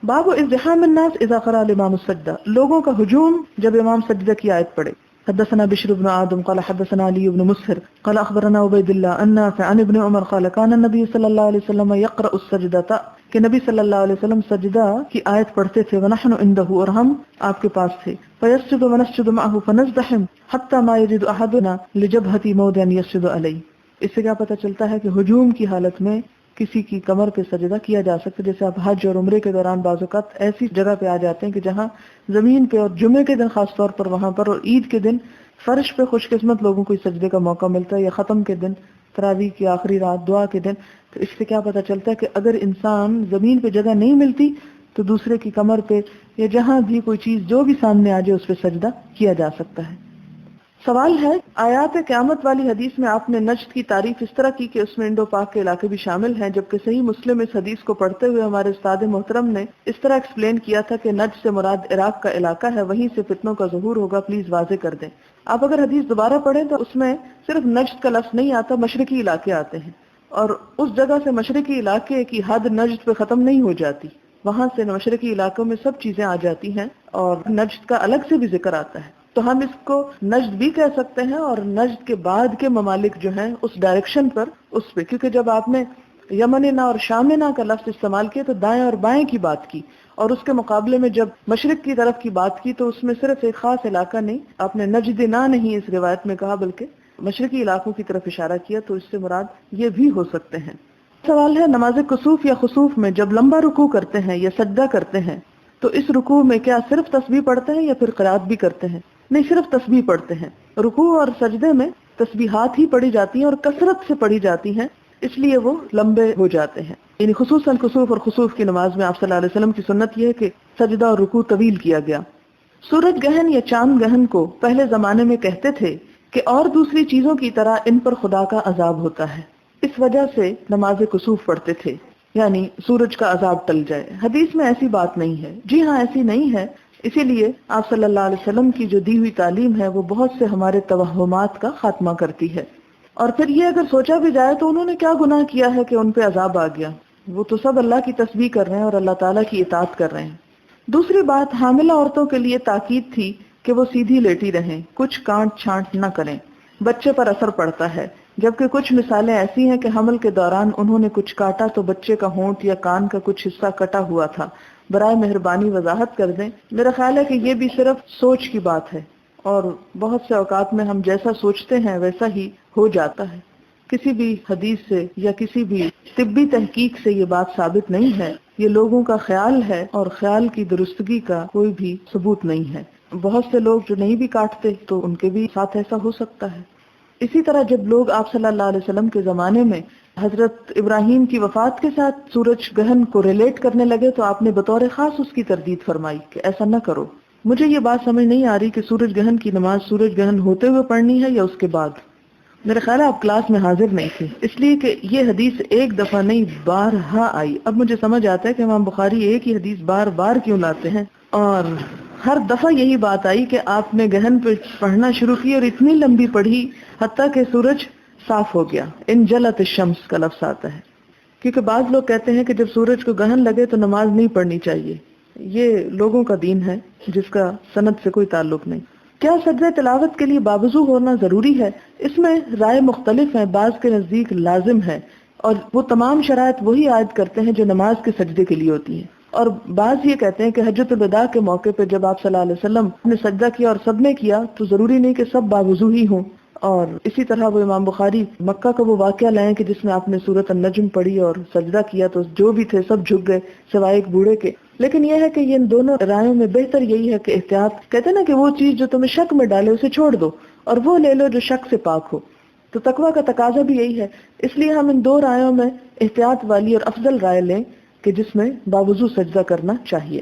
باب ازدحام الناس اذا قرأ الامام السجدہ، لوگوں کا ہجوم جب امام سجدہ کی آیت پڑھے. حدثنا بشر بن آدم قال حدثنا علی بن مسہر قال اخبرنا عبید اللہ ان نافع عن ابن عمر قال كان النبي صلی اللہ علیہ وسلم يقرأ السجدة، کہ نبی صلی اللہ علیہ وسلم سجدہ کی آیت پڑھتے تھے. ونحن عنده، اور ہم آپ کے پاس تھے. فيسجد ونسجد معه فنزدحم حتى ما يجد احدنا لجبهة موضع يسجد عليه. اس سے کیا پتہ چلتا ہے کہ ہجوم کی حالت میں کسی کی کمر پہ سجدہ کیا جا سکتا ہے. جیسے آپ حج اور عمرے کے دوران بعض اوقات ایسی جگہ پہ آ جاتے ہیں کہ جہاں زمین پہ، اور جمعے کے دن خاص طور پر وہاں پر، اور عید کے دن فرش پہ خوش قسمت لوگوں کو اس سجدے کا موقع ملتا ہے، یا ختم کے دن، تراویح کی آخری رات، دعا کے دن. تو اس سے کیا پتہ چلتا ہے کہ اگر انسان زمین پہ جگہ نہیں ملتی تو دوسرے کی کمر پہ یا جہاں بھی کوئی چیز جو بھی سامنے آ جائے اس پہ سجدہ کیا جا سکتا ہے. سوال ہے، آیات قیامت والی حدیث میں آپ نے نجد کی تعریف اس طرح کی کہ اس میں انڈو پاک کے علاقے بھی شامل ہیں، جبکہ صحیح مسلم اس حدیث کو پڑھتے ہوئے ہمارے استاد محترم نے اس طرح ایکسپلین کیا تھا کہ نجد سے مراد عراق کا علاقہ ہے، وہیں سے فتنوں کا ظہور ہوگا. پلیز واضح کر دیں. آپ اگر حدیث دوبارہ پڑھیں تو اس میں صرف نجد کا لفظ نہیں آتا، مشرقی علاقے آتے ہیں، اور اس جگہ سے مشرقی علاقے کی حد نجد پہ ختم نہیں ہو جاتی، وہاں سے مشرقی علاقوں میں سب چیزیں آ جاتی ہیں، اور نجد کا الگ سے بھی ذکر آتا ہے. تو ہم اس کو نجد بھی کہہ سکتے ہیں، اور نجد کے بعد کے ممالک جو ہیں اس ڈائریکشن پر، اس پہ، کیونکہ جب آپ نے یمننا اور شامنا کا لفظ استعمال کیا تو دائیں اور بائیں کی بات کی، اور اس کے مقابلے میں جب مشرق کی طرف کی بات کی تو اس میں صرف ایک خاص علاقہ نہیں، آپ نے نجدنا نہیں اس روایت میں کہا بلکہ مشرقی علاقوں کی طرف اشارہ کیا، تو اس سے مراد یہ بھی ہو سکتے ہیں. سوال ہے، نماز کسوف یا خسوف میں جب لمبا رکوع کرتے ہیں یا سجدہ کرتے ہیں تو اس رکوع میں کیا صرف تسبیح پڑھتے ہیں یا پھر قرات بھی کرتے ہیں؟ نہیں، صرف تسبیح پڑھتے ہیں. رکوع اور سجدے میں تسبیحات ہی پڑھی جاتی ہیں اور کثرت سے پڑھی جاتی ہیں، اس لیے وہ لمبے ہو جاتے ہیں. یعنی خصوصاً کسوف اور خسوف کی نماز میں آپ صلی اللہ علیہ وسلم کی سنت یہ ہے کہ سجدہ اور رکوع طویل کیا گیا. سورج گہن یا چاند گہن کو پہلے زمانے میں کہتے تھے کہ اور دوسری چیزوں کی طرح ان پر خدا کا عذاب ہوتا ہے، اس وجہ سے نماز کسوف پڑھتے تھے، یعنی سورج کا عذاب ٹل جائے. حدیث میں ایسی بات نہیں ہے. جی ہاں، ایسی نہیں ہے. اسی لیے آپ صلی اللہ علیہ وسلم کی جو دی ہوئی تعلیم ہے وہ بہت سے ہمارے توہمات کا خاتمہ کرتی ہے. اور پھر یہ اگر سوچا بھی جائے تو انہوں نے کیا گناہ کیا ہے کہ ان پہ عذاب آ گیا؟ وہ تو سب اللہ کی تسبیح کر رہے ہیں اور اللہ تعالیٰ کی اطاعت کر رہے ہیں. دوسری بات، حاملہ عورتوں کے لیے تاکید تھی کہ وہ سیدھی لیٹی رہیں، کچھ کانٹ چھانٹ نہ کریں. بچے پر اثر پڑتا ہے، جبکہ کچھ مثالیں ایسی ہیں کہ حمل کے دوران انہوں نے کچھ کاٹا تو بچے کا ہونٹ یا کان کا کچھ حصہ کٹا ہوا تھا. برائے مہربانی وضاحت کر دیں. میرا خیال ہے کہ یہ بھی صرف سوچ کی بات ہے، اور بہت سے اوقات میں ہم جیسا سوچتے ہیں ویسا ہی ہو جاتا ہے. کسی بھی حدیث سے یا کسی بھی طبی تحقیق سے یہ بات ثابت نہیں ہے، یہ لوگوں کا خیال ہے، اور خیال کی درستگی کا کوئی بھی ثبوت نہیں ہے. بہت سے لوگ جو نہیں بھی کاٹتے تو ان کے بھی ساتھ ایسا ہو سکتا ہے. اسی طرح جب لوگ آپ صلی اللہ علیہ وسلم کے زمانے میں حضرت ابراہیم کی وفات کے ساتھ سورج گرہن کو ریلیٹ کرنے لگے تو آپ نے بطور خاص اس کی تردید فرمائی کہ ایسا نہ کرو. مجھے یہ بات سمجھ نہیں آ رہی کہ سورج گرہن کی نماز سورج گرہن ہوتے ہوئے پڑھنی ہے یا اس کے بعد. میرے خیال ہے آپ کلاس میں حاضر نہیں تھے، اس لیے کہ یہ حدیث ایک دفعہ نہیں بارہا آئی. اب مجھے سمجھ آتا ہے کہ امام بخاری ایک ہی حدیث بار بار کیوں لاتے ہیں، اور ہر دفعہ یہی بات آئی کہ آپ نے گہن پہ پڑھنا شروع کی اور اتنی لمبی پڑھی حتیٰ کہ سورج صاف ہو گیا. ان جلت الشمس کا لفظ آتا ہے، کیونکہ بعض لوگ کہتے ہیں کہ جب سورج کو گہن لگے تو نماز نہیں پڑھنی چاہیے. یہ لوگوں کا دین ہے جس کا سند سے کوئی تعلق نہیں. کیا سجدہ تلاوت کے لیے باوضو ہونا ضروری ہے؟ اس میں رائے مختلف ہیں. بعض کے نزدیک لازم ہے، اور وہ تمام شرائط وہی عائد کرتے ہیں جو نماز کے سجدے کے لیے ہوتی ہیں. اور بعض یہ کہتے ہیں کہ حجۃ الوداع کے موقع پہ جب آپ صلی اللہ علیہ وسلم نے سجدہ کیا اور سب نے کیا تو ضروری نہیں کہ سب باوضو ہی ہوں. اور اسی طرح وہ امام بخاری مکہ کا وہ واقعہ لائیں کہ جس میں آپ نے سورۃ النجم پڑھی اور سجدہ کیا تو جو بھی تھے سب جھک گئے سوائے ایک بوڑھے کے. لیکن یہ ہے کہ یہ ان دونوں رائےوں میں بہتر یہی ہے کہ احتیاط، کہتے ہیں نا کہ وہ چیز جو تمہیں شک میں ڈالے اسے چھوڑ دو اور وہ لے لو جو شک سے پاک ہو. تو تقویٰ کا تقاضا بھی یہی ہے. اس لیے ہم ان دو رائےوں میں احتیاط والی اور افضل رائے لیں کہ جس میں باوضو سجدہ کرنا چاہیے.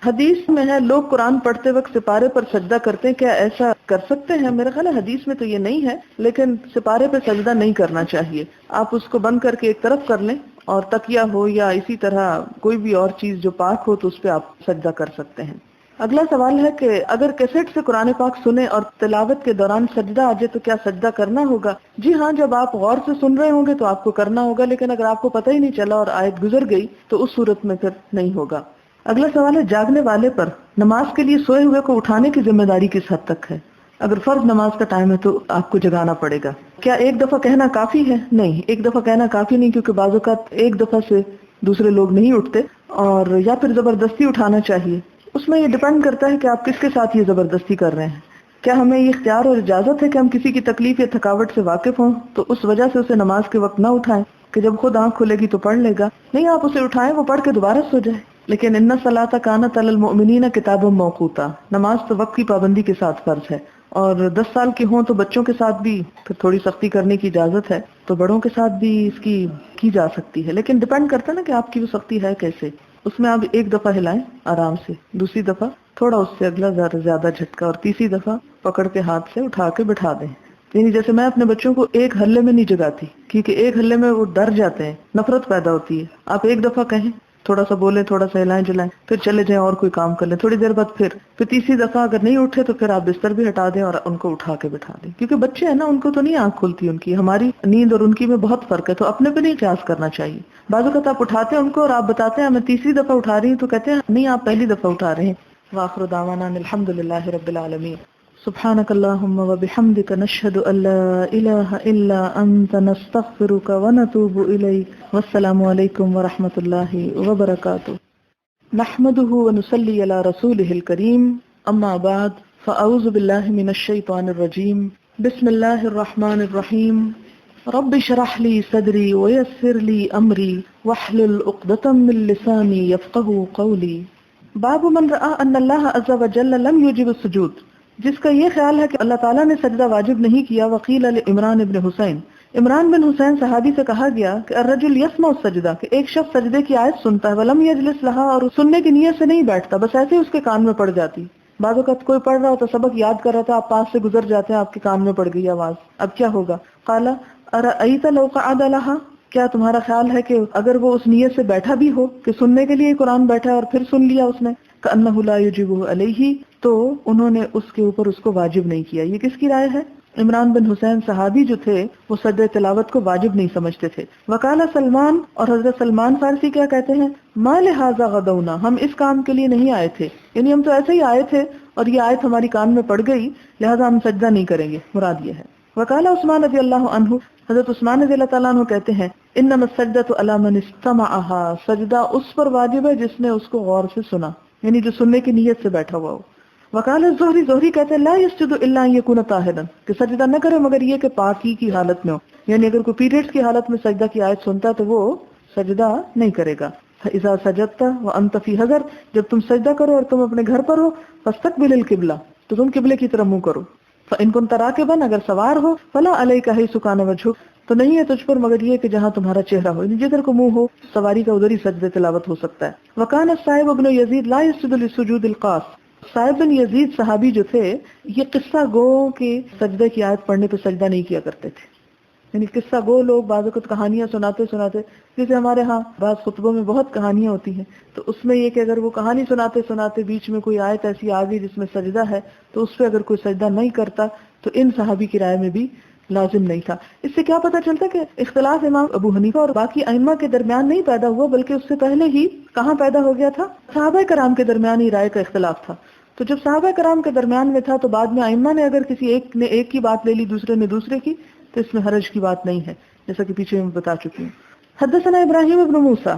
حدیث میں ہے لوگ قرآن پڑھتے وقت سپارے پر سجدہ کرتے ہیں، کیا ایسا کر سکتے ہیں؟ میرا خیال ہے حدیث میں تو یہ نہیں ہے، لیکن سپارے پہ سجدہ نہیں کرنا چاہیے. آپ اس کو بند کر کے ایک طرف کر لیں اور تکیہ ہو یا اسی طرح کوئی بھی اور چیز جو پاک ہو تو اس پہ آپ سجدہ کر سکتے ہیں. اگلا سوال ہے کہ اگر کیسٹ سے قرآن پاک سنیں اور تلاوت کے دوران سجدہ آ جائے تو کیا سجدہ کرنا ہوگا؟ جی ہاں، جب آپ غور سے سن رہے ہوں گے تو آپ کو کرنا ہوگا، لیکن اگر آپ کو پتہ ہی نہیں چلا اور آیت گزر گئی تو اس صورت میں پھر نہیں ہوگا. اگلا سوال ہے جاگنے والے پر نماز کے لیے سوئے ہوئے کو اٹھانے کی ذمہ داری کس حد تک ہے؟ اگر فرض نماز کا ٹائم ہے تو آپ کو جگانا پڑے گا. کیا ایک دفعہ کہنا کافی ہے؟ نہیں، ایک دفعہ کہنا کافی نہیں، کیونکہ بعض اوقات ایک دفعہ سے دوسرے لوگ نہیں اٹھتے، اور یا پھر زبردستی اٹھانا چاہیے. اس میں یہ ڈیپینڈ کرتا ہے کہ آپ کس کے ساتھ یہ زبردستی کر رہے ہیں. کیا ہمیں یہ اختیار اور اجازت ہے کہ ہم کسی کی تکلیف یا تھکاوٹ سے واقف ہوں تو اس وجہ سے اسے نماز کے وقت نہ اٹھائیں کہ جب خود آنکھ کھلے گی تو پڑھ لے گا؟ نہیں، آپ اسے اٹھائیں، وہ پڑھ کے دوبارہ سو جائے. لیکن ان الصلاۃ کانت علی المؤمنین کتابا موقوتا، نماز تو وقت کی پابندی کے ساتھ فرض ہے. اور 10 سال کے ہوں تو بچوں کے ساتھ بھی پھر تھوڑی سختی کرنے کی اجازت ہے، تو بڑوں کے ساتھ بھی اس کی جا سکتی ہے. لیکن ڈیپینڈ کرتا ہے نا کہ آپ کی وہ سختی ہے کیسے. اس میں آپ ایک دفعہ ہلائیں آرام سے، دوسری دفعہ تھوڑا اس سے اگلا زیادہ جھٹکا، اور تیسری دفعہ پکڑ کے ہاتھ سے اٹھا کے بٹھا دیں. یعنی جیسے میں اپنے بچوں کو ایک ہلے میں نہیں جگاتی، کیونکہ ایک ہلے میں وہ ڈر جاتے ہیں، نفرت پیدا ہوتی ہے. آپ ایک دفعہ کہیں، تھوڑا سا بولیں، تھوڑا سا ہلائیں جلائیں، پھر چلے جائیں اور کوئی کام کر لیں. تھوڑی دیر بعد پھر تیسری دفعہ اگر نہیں اٹھے تو پھر آپ بستر بھی ہٹا دیں اور ان کو اٹھا کے بٹھا دیں. کیونکہ بچے ہیں نا، ان کو تو نہیں آنکھ کھلتی ان کی، ہماری نیند اور ان کی میں بہت فرق ہے، تو اپنے پہ نہیں قیاس کرنا چاہیے. بعض اوقات آپ اٹھاتے ہیں ان کو اور آپ بتاتے ہیں میں تیسری دفعہ اٹھا رہی ہوں، تو کہتے ہیں نہیں آپ پہلی دفعہ اٹھا رہے ہیں. وآخر دعوانا الحمد للہ رب العالمین. سبحانك اللهم وبحمدك نشهد أن لا إله إلا أنت نستغفرك ونتوب إليك والسلام عليكم ورحمة الله وبركاته. نحمده ونصلي على رسوله الكريم، أما بعد، فأعوذ بالله من الشيطان الرجيم. بسم الله الرحمن الرحيم. رب اشرح لي صدري ويسر لي أمري واحلل عقدة من لساني يفقهوا قولي. باب من رأى أن الله عز وجل لم يجب السجود، جس کا یہ خیال ہے کہ اللہ تعالیٰ نے سجدہ واجب نہیں کیا. وقیل عمران ابن حسین، عمران بن حسین صحابی سے کہا گیا کہ الرجل یسمع السجدہ، کہ ایک شخص سجدے کی آیت سنتا ہے، ولم یجلس لہا، اور سننے کی نیت سے نہیں بیٹھتا، بس ایسے ہی اس کے کان میں پڑ جاتی. بعض اوقات کوئی پڑھ رہا ہوتا، سبق یاد کر رہا تھا، آپ پاس سے گزر جاتے ہیں، آپ کے کان میں پڑ گئی آواز، اب کیا ہوگا؟ قال ارأیت لو قعد لہا، کیا تمہارا خیال ہے کہ اگر وہ اس نیت سے بیٹھا بھی ہو کہ سننے کے لیے قرآن بیٹھا ہے اور پھر سن لیا اس نے، کأنہ لا یجب علیہ، تو انہوں نے اس کے اوپر اس کو واجب نہیں کیا. یہ کس کی رائے ہے؟ عمران بن حسین صحابی جو تھے وہ سجدہ تلاوت کو واجب نہیں سمجھتے تھے. وقال سلمان، اور حضرت سلمان فارسی کیا کہتے ہیں؟ ما لہذا غدونا، ہم اس کام کے لیے نہیں آئے تھے، یعنی ہم تو ایسے ہی آئے تھے اور یہ آیت ہماری کان میں پڑ گئی لہذا ہم سجدہ نہیں کریں گے، مراد یہ ہے. وقال عثمان رضی اللہ عنہ، حضرت عثمان رضی اللہ تعالیٰ عنہ کہتے ہیں انما السجدۃ علی من استمعها، سجدہ اس پر واجب ہے جس نے اس کو غور سے سنا، یعنی جو سننے کی نیت سے بیٹھا ہوا ہو. وقال الزہری، زہری کہتے ہیں لا یسجد الا ان یکون طاہرا، کہ سجدہ نہ کرے مگر یہ کہ پاکی کی حالت میں ہو، یعنی اگر کوئی پیریڈز کی حالت میں سجدہ کی آیت سنتا ہے تو وہ سجدہ نہیں کرے گا. اذا سجدت وانت فی حضر، جب تم سجدہ کرو اور تم اپنے گھر پر ہو، فاستقبل القبلہ، تو تم قبلے کی طرف منہ کرو. فإن كنت راكبا اگر سوار ہو فلا عليك حيث كان وجهك تو نہیں ہے تجھ پر مگر یہ کہ جہاں تمہارا چہرہ ہو، یعنی جدھر کو منہ ہو سواری کا ادھر ہی سجدہ تلاوت ہو سکتا ہے. وكان الصائب بن يزيد لا يسجد للسجود القاص. صائب بن یزید صحابی جو تھے یہ قصہ گو کے سجدے کی آیت پڑھنے پہ سجدہ نہیں کیا کرتے تھے. یعنی قصہ گو لوگ بعض اوقات کہانیاں سناتے جیسے ہمارے ہاں بعض خطبوں میں بہت کہانیاں ہوتی ہیں، تو اس میں یہ کہ اگر وہ کہانی سناتے بیچ میں کوئی آیت ایسی آ گئی جس میں سجدہ ہے تو اس پہ اگر کوئی سجدہ نہیں کرتا تو ان صحابی کی رائے میں بھی لازم نہیں تھا. اس سے کیا پتہ چلتا کہ اختلاف امام ابو حنیفہ اور باقی ائمہ کے درمیان نہیں پیدا ہوا، بلکہ اس سے پہلے ہی کہاں پیدا ہو گیا تھا؟ صحابہ کرام کے درمیان ہی رائے کا اختلاف تھا. تو جب صحابہ کرام کے درمیان میں تھا تو بعد میں ائمہ نے اگر کسی ایک نے ایک کی بات لے لی دوسرے نے دوسرے کی تو اس میں حرج کی بات نہیں ہے، جیسا کہ پیچھے میں بتا چکی ہوں. حدثنا ابراہیم ابن موسیٰ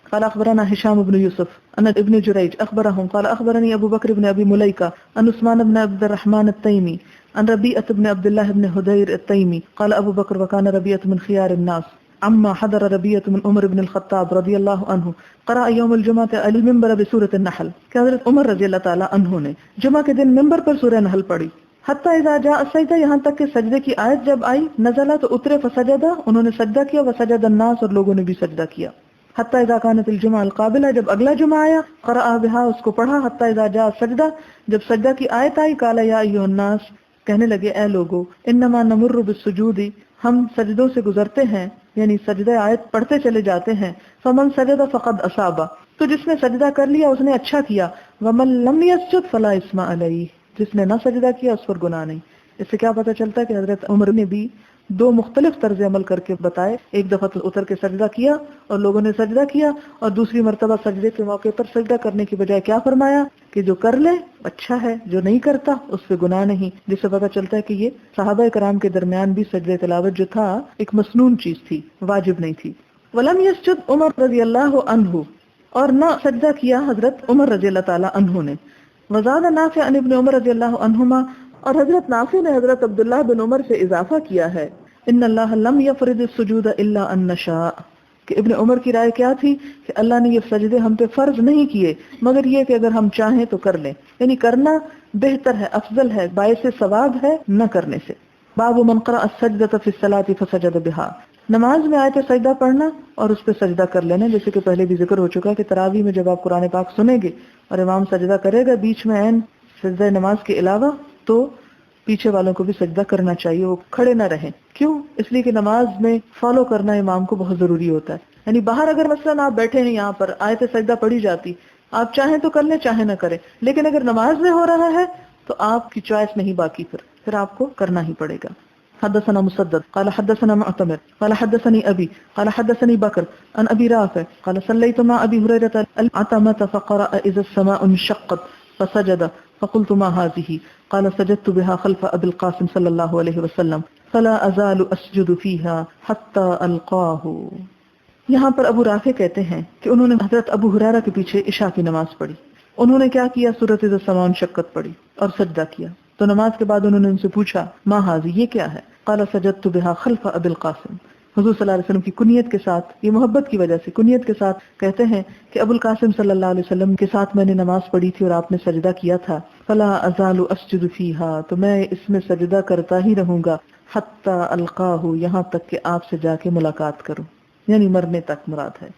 قال اخبرنا هشام بن يوسف ان ابن جريج اخبرهم قال اخبرني ابو بكر بن ابي مليكة ان عثمان بن عبد الرحمن التيمي ان ربيعة بن عبد الله بن هدير التيمي قال ابو بكر وكان ربيعة من خيار الناس عما حضر ربيعة من عمر بن الخطاب رضي الله عنه قرأ يوم الجمعة على المنبر بسورة النحل کہ حضرت عمر رضی اللہ تعالی عنہ نے جمعہ کے دن منبر پر سورہ نحل پڑھی. حتی اذا جاء السجدہ یہاں تک کہ سجدے کی آیت جب آئی نزلہ تو اترے فسجدہ انہوں نے سجدہ کیا وسجد الناس اور لوگوں نے بھی سجدہ کیا. حتی اذا كانت الجمعہ القابلہ جب اگلا جمعہ آیا قرأ بها اس کو پڑھا. حتی اذا جاء السجدہ جب سجدہ کی آیت آئی قال یا ایھا الناس کہنے لگے اے لوگو انما نمر بالسجود ہم سجدوں سے گزرتے ہیں یعنی سجدہ آیت پڑھتے چلے جاتے ہیں. فمن سجد فقد اصاب تو جس نے سجدہ کر لیا اس نے اچھا کیا. ومن لم يسجد فلا اثم علیہ جس نے نہ سجدہ کیا اس پر گناہ نہیں. اس سے کیا پتہ چلتا ہے کہ حضرت عمر نے بھی دو مختلف طرز عمل کر کے بتائے. ایک دفعہ تو اتر کے سجدہ کیا اور لوگوں نے سجدہ کیا، اور دوسری مرتبہ سجدے کے موقع پر سجدہ کرنے کی بجائے کیا فرمایا کہ جو کر لے اچھا ہے، جو نہیں کرتا اس پہ گناہ نہیں. جس سے پتہ چلتا ہے کہ یہ صحابہ کرام کے درمیان بھی سجدہ تلاوت جو تھا ایک مسنون چیز تھی، واجب نہیں تھی. ولم یسجد عمر رضی اللہ عنہ اور نہ سجدہ کیا حضرت عمر رضی اللہ تعالی عنہ نے. وزاد نافع عن ابن عمر رضی اللہ عنہما اور حضرت نافع نے حضرت عبداللہ بن عمر سے اضافہ کیا ہے ان اللہ لم یفرض السجود الا ان نشاء کہ ابن عمر کی رائے کیا تھی کہ اللہ نے یہ سجدے ہم پہ فرض نہیں کیے مگر یہ کہ اگر ہم چاہیں تو کر لیں، یعنی کرنا بہتر ہے، افضل ہے، باعث ثواب ہے نہ کرنے سے. باب من قرأ السجدة في الصلاة فسجد بها نماز میں آیت سجدہ پڑھنا اور اس پہ سجدہ کر لینا. جیسے کہ پہلے بھی ذکر ہو چکا کہ تراویح میں جب آپ قرآن پاک سنیں گے اور امام سجدہ کرے گا بیچ میں عین سجدہ نماز کے علاوہ تو پیچھے والوں کو بھی سجدہ کرنا چاہیے، وہ کھڑے نہ رہیں. کیوں؟ اس لیے کہ نماز میں فالو کرنا امام کو بہت ضروری ہوتا ہے. یعنی باہر اگر مثلا آپ بیٹھے ہیں یہاں پر آیت سجدہ پڑھی جاتی، آپ چاہیں تو کر لیں چاہیں نہ کریں، لیکن اگر نماز میں ہو رہا ہے تو آپ کی چوائس نہیں باقی، پھر آپ کو کرنا ہی پڑے گا. حدثنا مسدد قال حدثنا معتمر قال حدثني ابي قال حدثني بكر عن ابي رافع قال صليت مع ابي هريره العتمه فقرأ اذا السماء انشقت فسجد فقلت ما هذه قال سجدت بها خلف ابي القاسم صلى الله عليه وسلم فلا ازال اسجد فيها حتى القاه. یہاں پر ابو رافع کہتے ہیں کہ انہوں نے حضرت ابو ہریرہ کے پیچھے عشاء کی نماز پڑھی. انہوں نے کیا کیا؟ سورۃ اذا السماء انشقت پڑھی اور سجدہ کیا. تو نماز کے بعد انہوں نے ان سے پوچھا ما ہاذی یہ کیا ہے؟ قال سجدت بها خلف ابی القاسم. حضور صلی اللہ علیہ وسلم کی کنیت کے ساتھ، یہ محبت کی وجہ سے کنیت کے ساتھ کہتے ہیں کہ ابو القاسم صلی اللہ علیہ وسلم کے ساتھ میں نے نماز پڑھی تھی اور آپ نے سجدہ کیا تھا. فلا ازال اسجد فیہا تو میں اس میں سجدہ کرتا ہی رہوں گا حتی القاہ یہاں تک کہ آپ سے جا کے ملاقات کروں، یعنی مرنے تک مراد ہے.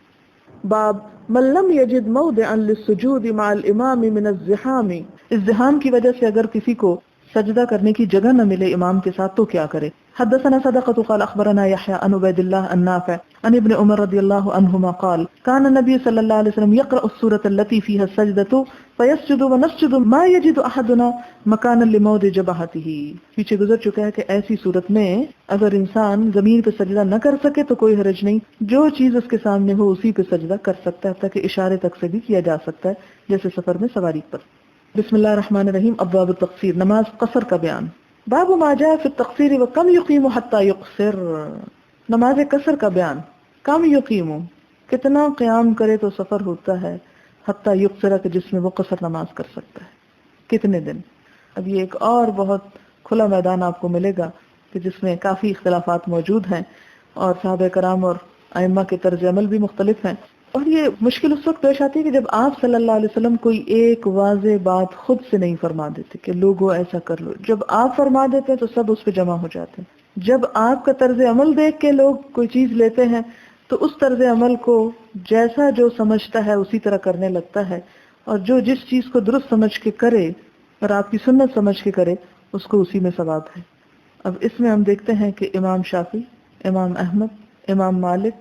باب من لم یجد موضعا للسجود مع الامام من الزحام ازدحام کی وجہ سے اگر کسی کو سجدہ کرنے کی جگہ نہ ملے امام کے ساتھ تو کیا کرے. حدثنا صدقة قال اخبرنا يحيى عن عبيد الله النافع عن ابن عمر رضي الله عنهما قال كان النبي صلى الله عليه وسلم يقرأ السورة التي فيها السجدة فيسجد ونسجد ما يجد احدنا مكانا لموضع جبهته. پیچھے گزر چکا ہے کہ ایسی صورت میں اگر انسان زمین پہ سجدہ نہ کر سکے تو کوئی حرج نہیں، جو چیز اس کے سامنے ہو اسی پہ سجدہ کر سکتا ہے، تاکہ اشارے تک سے بھی کیا جا سکتا ہے جیسے سفر میں سواری پر. بسم اللہ الرحمن الرحیم. ابواب التقصیر نماز قصر کا بیان. باب ما جاء فی التقصیر وکم یقیم حتی یقصر نماز قصر کا بیان. کم یقیم کتنا قیام کرے تو سفر ہوتا ہے، حتی یقصر کہ جس میں وہ قصر نماز کر سکتا ہے، کتنے دن. اب یہ ایک اور بہت کھلا میدان آپ کو ملے گا کہ جس میں کافی اختلافات موجود ہیں اور صحابہ کرام اور ائمہ کے طرز عمل بھی مختلف ہیں. اور یہ مشکل اس وقت پیش آتی ہے کہ جب آپ صلی اللہ علیہ وسلم کوئی ایک واضح بات خود سے نہیں فرما دیتے کہ لوگوں ایسا کر لو، جب آپ فرما دیتے ہیں تو سب اس پہ جمع ہو جاتے ہیں. جب آپ کا طرز عمل دیکھ کے لوگ کوئی چیز لیتے ہیں تو اس طرز عمل کو جیسا جو سمجھتا ہے اسی طرح کرنے لگتا ہے، اور جو جس چیز کو درست سمجھ کے کرے اور آپ کی سنت سمجھ کے کرے اس کو اسی میں ثواب ہے. اب اس میں ہم دیکھتے ہیں کہ امام شافعی، امام احمد، امام مالک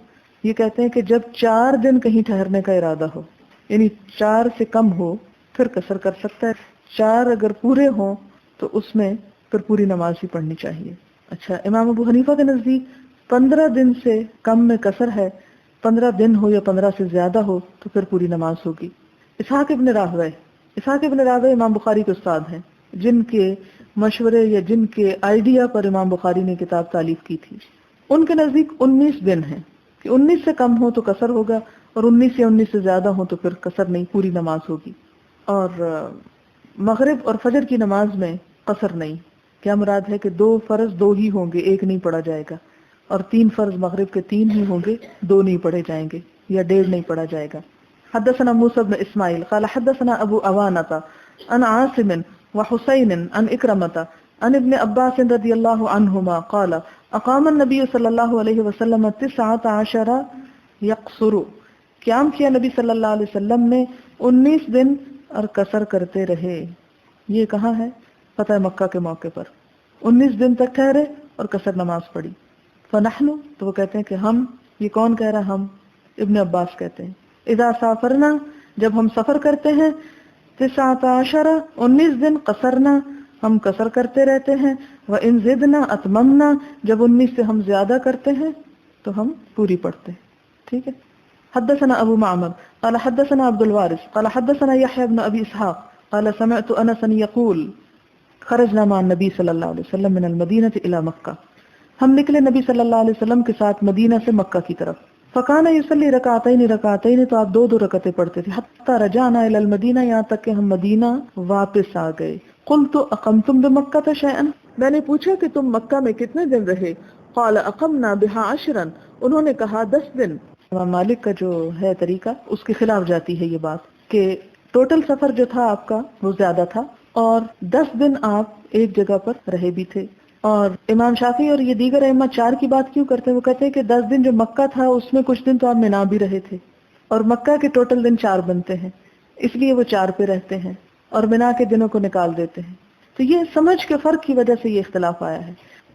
یہ کہتے ہیں کہ جب 4 دن کہیں ٹھہرنے کا ارادہ ہو، یعنی 4 سے کم ہو پھر قصر کر سکتا ہے، 4 اگر پورے ہوں تو اس میں پھر پوری نماز ہی پڑھنی چاہیے. اچھا، امام ابو حنیفہ کے نزدیک 15 دن سے کم میں قصر ہے، 15 دن ہو یا 15 سے زیادہ ہو تو پھر پوری نماز ہوگی. اسحاق ابن راہوے امام بخاری کے استاد ہیں، جن کے مشورے یا جن کے آئیڈیا پر امام بخاری نے کتاب تالیف کی تھی. ان کے نزدیک 19 دن ہیں کہ 19 سے کم ہو تو قصر ہوگا، اور 19 سے زیادہ ہو تو پھر قصر نہیں، پوری نماز ہوگی. اور مغرب اور فجر کی نماز میں قصر نہیں. کیا مراد ہے کہ 2 فرض 2 ہی ہوں گے، 1 نہیں پڑھا جائے گا، اور 3 فرض مغرب کے 3 ہی ہوں گے، 2 نہیں پڑھے جائیں گے یا 1.5 نہیں پڑھا جائے گا. حدثنا موسى بن اسماعيل قال حدثنا ابو عوانة عن عاصم وحسين عن اكرمة عن ابن عباس رضي الله عنهما قال اقام النبي صلى الله عليه وسلم 19 يقصر. قیام کیا نبی صلی اللہ علیہ وسلم نے 19 دن اور قصر کرتے رہے. یہ کہاں ہے؟ فتح مکہ کے موقع پر 19 دن تک ٹھہرے اور قصر نماز پڑھی. فنحن، تو وہ کہتے ہیں کہ ہم، یہ کون کہہ رہا؟ ہم، ابن عباس کہتے ہیں، اذا سافرنا، جب ہم سفر کرتے ہیں، 19 19 دن، قصرنا، ہم قصر کرتے رہتے ہیں، وَإِن زِدْنَا أَتْمَمْنَا، جب 19 سے ہم زیادہ کرتے ہیں تو ہم پوری پڑھتے ہیں. ٹھیک ہے. حدثنا ابو معمر قال حدثنا عبد الوارث قال حدثنا يحيى بن ابي اسحاق قال سمعت انس يقول خرجنا مع النبي صلی اللہ علیہ وسلم من المدینہ الى مکہ. ہم نکلے نبی صلی اللہ علیہ وسلم کے ساتھ مدینہ سے مکہ کی طرف. فکان یصلی رکعتین تو آپ 2 رکعتیں پڑھتے تھے. حتی رجعنا الی المدینہ، یہاں تک کہ ہم مدینہ واپس آ گئے. قلت اقمتم بمکہ شیئا، میں نے پوچھا کہ تم مکہ میں کتنے دن رہے؟ قال اقمنا بها 10، انہوں نے کہا 10 دن. امام مالک کا جو ہے طریقہ اس کے خلاف جاتی ہے یہ بات کہ ٹوٹل سفر جو تھا آپ کا وہ زیادہ تھا اور 10 دن آپ ایک جگہ پر رہے بھی تھے. اور امام شافعی اور یہ دیگر ائمہ 4 کی بات کیوں کرتے ہیں؟ وہ کہتے ہیں کہ 10 دن جو مکہ تھا اس میں کچھ دن تو آپ مینا بھی رہے تھے، اور مکہ کے ٹوٹل دن 4 بنتے ہیں، اس لیے وہ 4 پہ رہتے ہیں اور مینا کے دنوں کو نکال دیتے ہیں. تو یہ سمجھ کے فرق کی وجہ سے یہ اختلاف آیا ہے.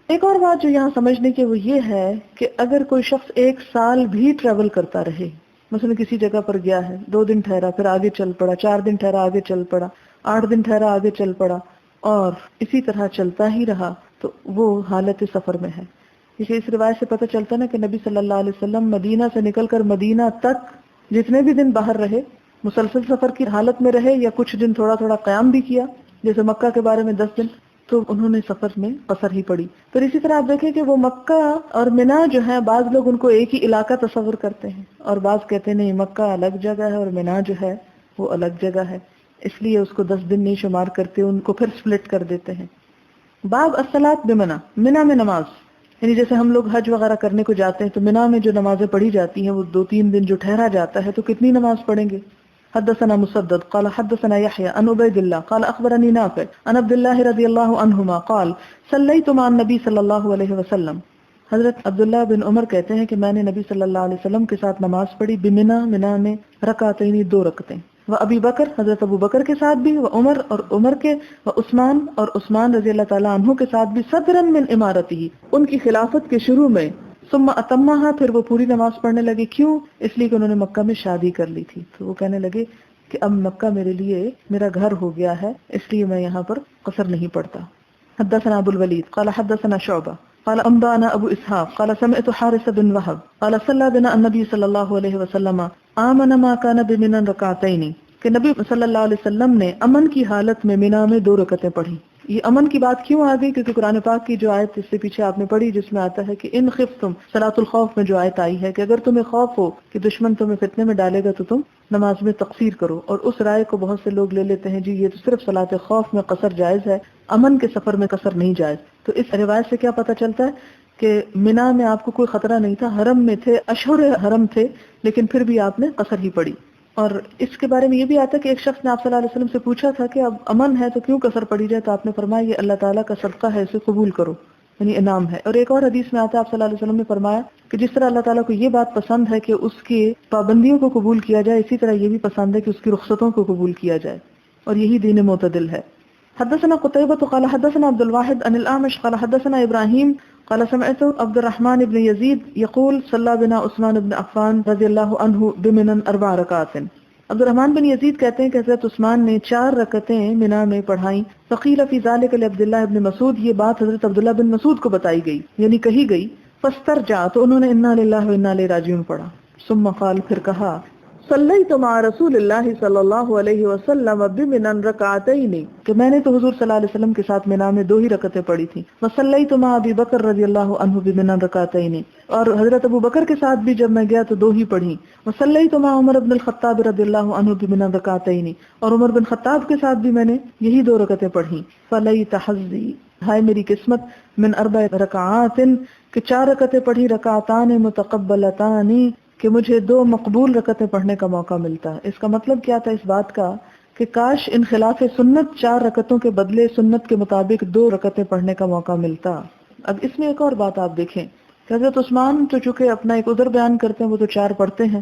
ایک اور بات جو یہاں سمجھنے کی وہ یہ ہے کہ اگر کوئی شخص 1 سال بھی ٹریول کرتا رہے، مثلا کسی جگہ پر گیا ہے، 2 دن ٹھہرا پھر آگے چل پڑا، 4 دن ٹھہرا آگے چل پڑا، 8 دن ٹھہرا آگے چل پڑا، اور اسی طرح چلتا ہی رہا، تو وہ حالت سفر میں ہے. اس روایت سے پتہ چلتا نا کہ نبی صلی اللہ علیہ وسلم مدینہ سے نکل کر مدینہ تک جتنے بھی دن باہر رہے مسلسل سفر کی حالت میں رہے، یا کچھ دن تھوڑا تھوڑا قیام بھی کیا، جیسے مکہ کے بارے میں 10 دن، تو انہوں نے سفر میں قصر ہی پڑی. پھر اسی طرح آپ دیکھیں کہ وہ مکہ اور منا جو ہے، بعض لوگ ان کو ایک ہی علاقہ تصور کرتے ہیں اور بعض کہتے ہیں نہیں، مکہ الگ جگہ ہے اور منا جو ہے وہ الگ جگہ ہے، اس لیے اس کو 10 دن نہیں شمار کرتے، ان کو پھر سپلٹ کر دیتے ہیں. باب الصلاۃ بمنا، منا میں نماز، یعنی جیسے ہم لوگ حج وغیرہ کرنے کو جاتے ہیں تو منا میں جو نمازیں پڑھی جاتی ہیں وہ 2-3 دن جو ٹھہرا جاتا ہے تو کتنی نماز پڑھیں گے؟ حدثنا مسدد قال حدثنا يحيى عن عبيد الله قال اخبرني نافع عن عبد الله رضي الله عنهما قال صليت مع النبي صلى الله عليه وسلم. حضرت عبداللہ بن عمر کہتے ہیں کہ میں نے نبی صلی اللہ علیہ وسلم کے ساتھ نماز پڑھی بمنا، منا میں، رکعتین، 2 رکعتیں. وہ ابی بکر، حضرت ابو بکر کے ساتھ بھی، وہ عمر اور عمر کے، وہ عثمان اور عثمان رضی اللہ تعالیٰ عنہ کے ساتھ بھی، صدرا من امارتی، ان کی خلافت کے شروع میں. ثم اتمہا، پھر وہ پوری نماز پڑھنے لگے. کیوں؟ اس لیے کہ انہوں نے مکہ میں شادی کر لی تھی، تو وہ کہنے لگے کہ اب مکہ میرے لیے میرا گھر ہو گیا ہے، اس لیے میں یہاں پر قصر نہیں پڑتا. حدثنا ابو الولید قال حدثنا شعبہ قال انبانا ابو اسحاق قال سمعت حارث بن وهب قال صلى بنا النبي صلی اللہ علیہ وسلم آمن ما كان بمنا رکعتین، کہ نبی صلی اللہ علیہ وسلم نے امن کی حالت میں منا میں 2 رکعتیں پڑھی. یہ امن کی بات کیوں آ گئی؟ کیونکہ قرآن پاک کی جو آیت اس سے پیچھے آپ نے پڑھی جس میں آتا ہے کہ ان خفتم، صلاۃ الخوف میں جو آیت آئی ہے کہ اگر تمہیں خوف ہو کہ دشمن تمہیں فتنے میں ڈالے گا تو تم نماز میں تقصیر کرو. اور اس رائے کو بہت سے لوگ لے لیتے ہیں جی یہ تو صرف صلاۃ خوف میں قصر جائز ہے، امن کے سفر میں قصر نہیں جائز. تو اس روایت سے کیا پتہ چلتا ہے کہ منا میں آپ کو کوئی خطرہ نہیں تھا، حرم میں تھے، اشہر حرم تھے، لیکن پھر بھی آپ نے قصر ہی پڑھی. اور اس کے بارے میں یہ بھی آتا ہے کہ ایک شخص نے آپ صلی اللہ علیہ وسلم سے پوچھا تھا کہ اب امن ہے تو کیوں قصر پڑی جائے، تو آپ نے فرمایا یہ اللہ تعالیٰ کا صدقہ ہے، اسے قبول کرو، یعنی انعام ہے. اور ایک اور حدیث میں آتا ہے آپ صلی اللہ علیہ وسلم نے فرمایا کہ جس طرح اللہ تعالیٰ کو یہ بات پسند ہے کہ اس کی پابندیوں کو قبول کیا جائے، اسی طرح یہ بھی پسند ہے کہ اس کی رخصتوں کو قبول کیا جائے، اور یہی دین معتدل ہے. حدثنا قتيبة قال حدثنا عبد الواحد عن الأعمش قال حدثنا إبراهيم قال سمعت عبد الرحمن بن يزيد يقول صلى بنا عثمان بن عفان رضي الله عنه بمنن 4 ركعات. عبد الرحمن بن یزید کہتے ہیں کہ حضرت عثمان نے 4 رکعتیں منا میں پڑھائیں. فقیل فی ذلك لعبد الله بن مسعود، یہ بات حضرت عبداللہ بن مسعود کو بتائی گئی، یعنی کہی گئی. فاسترجع، تو انہوں نے انا للہ و انا الیہ راجعون پڑھا. ثم قال، پھر کہا صلیت مع رسول اللہ صلی اللہ علیہ وسلم بمنن رکعتین، کہ میں نے تو حضور صلی اللہ علیہ وسلم کے ساتھ منا میں 2 ہی رکعتیں پڑھی تھیں. وصلیت مع ابی بکر رضی اللہ عنہ بمنن رکعتین، اور حضرت ابو بکر کے ساتھ بھی جب میں گیا تو 2 ہی پڑھی. وصلیت مع عمر بن الخطاب رضی اللہ عنہ بمنن رکعتین، اور عمر بن خطاب کے ساتھ بھی میں نے یہی 2 رکعتیں پڑھی. فلیت حظی، ہائے میری قسمت، من 4 رکعات، کہ 4 رکعتیں پڑھی، رکعتان متقبلتان، کہ مجھے 2 مقبول رکعتیں پڑھنے کا موقع ملتا ہے. اس کا مطلب کیا تھا اس بات کا کہ کاش ان خلاف سنت 4 رکعتوں کے بدلے سنت کے مطابق 2 رکعتیں پڑھنے کا موقع ملتا. اب اس میں ایک اور بات آپ دیکھیں کہ حضرت عثمان تو چونکہ اپنا ایک عذر بیان کرتے ہیں، وہ تو 4 پڑھتے ہیں،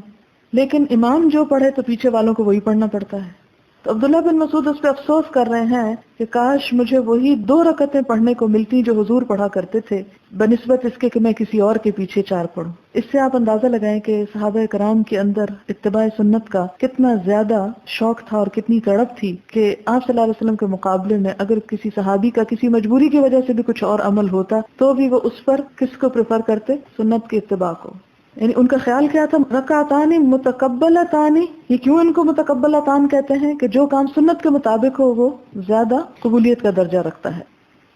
لیکن امام جو پڑھے تو پیچھے والوں کو وہی پڑھنا پڑتا ہے. تو عبداللہ بن مسعود اس پہ افسوس کر رہے ہیں کہ کاش مجھے وہی 2 رکعتیں پڑھنے کو ملتی جو حضور پڑھا کرتے تھے، بنسبت اس کے کہ میں کسی اور کے پیچھے 4 پڑھوں. اس سے آپ اندازہ لگائیں کہ صحابہ کرام کے اندر اتباع سنت کا کتنا زیادہ شوق تھا اور کتنی تڑپ تھی کہ آپ صلی اللہ علیہ وسلم کے مقابلے میں اگر کسی صحابی کا کسی مجبوری کی وجہ سے بھی کچھ اور عمل ہوتا تو بھی وہ اس پر کس کو پریفر کرتے؟ سنت کے اتباع کو. یعنی ان کا خیال کیا تھا؟ رکعتان متقبلتان. یہ کیوں ان کو متقبلتان کہتے ہیں؟ کہ جو کام سنت کے مطابق ہو وہ زیادہ قبولیت کا درجہ رکھتا ہے.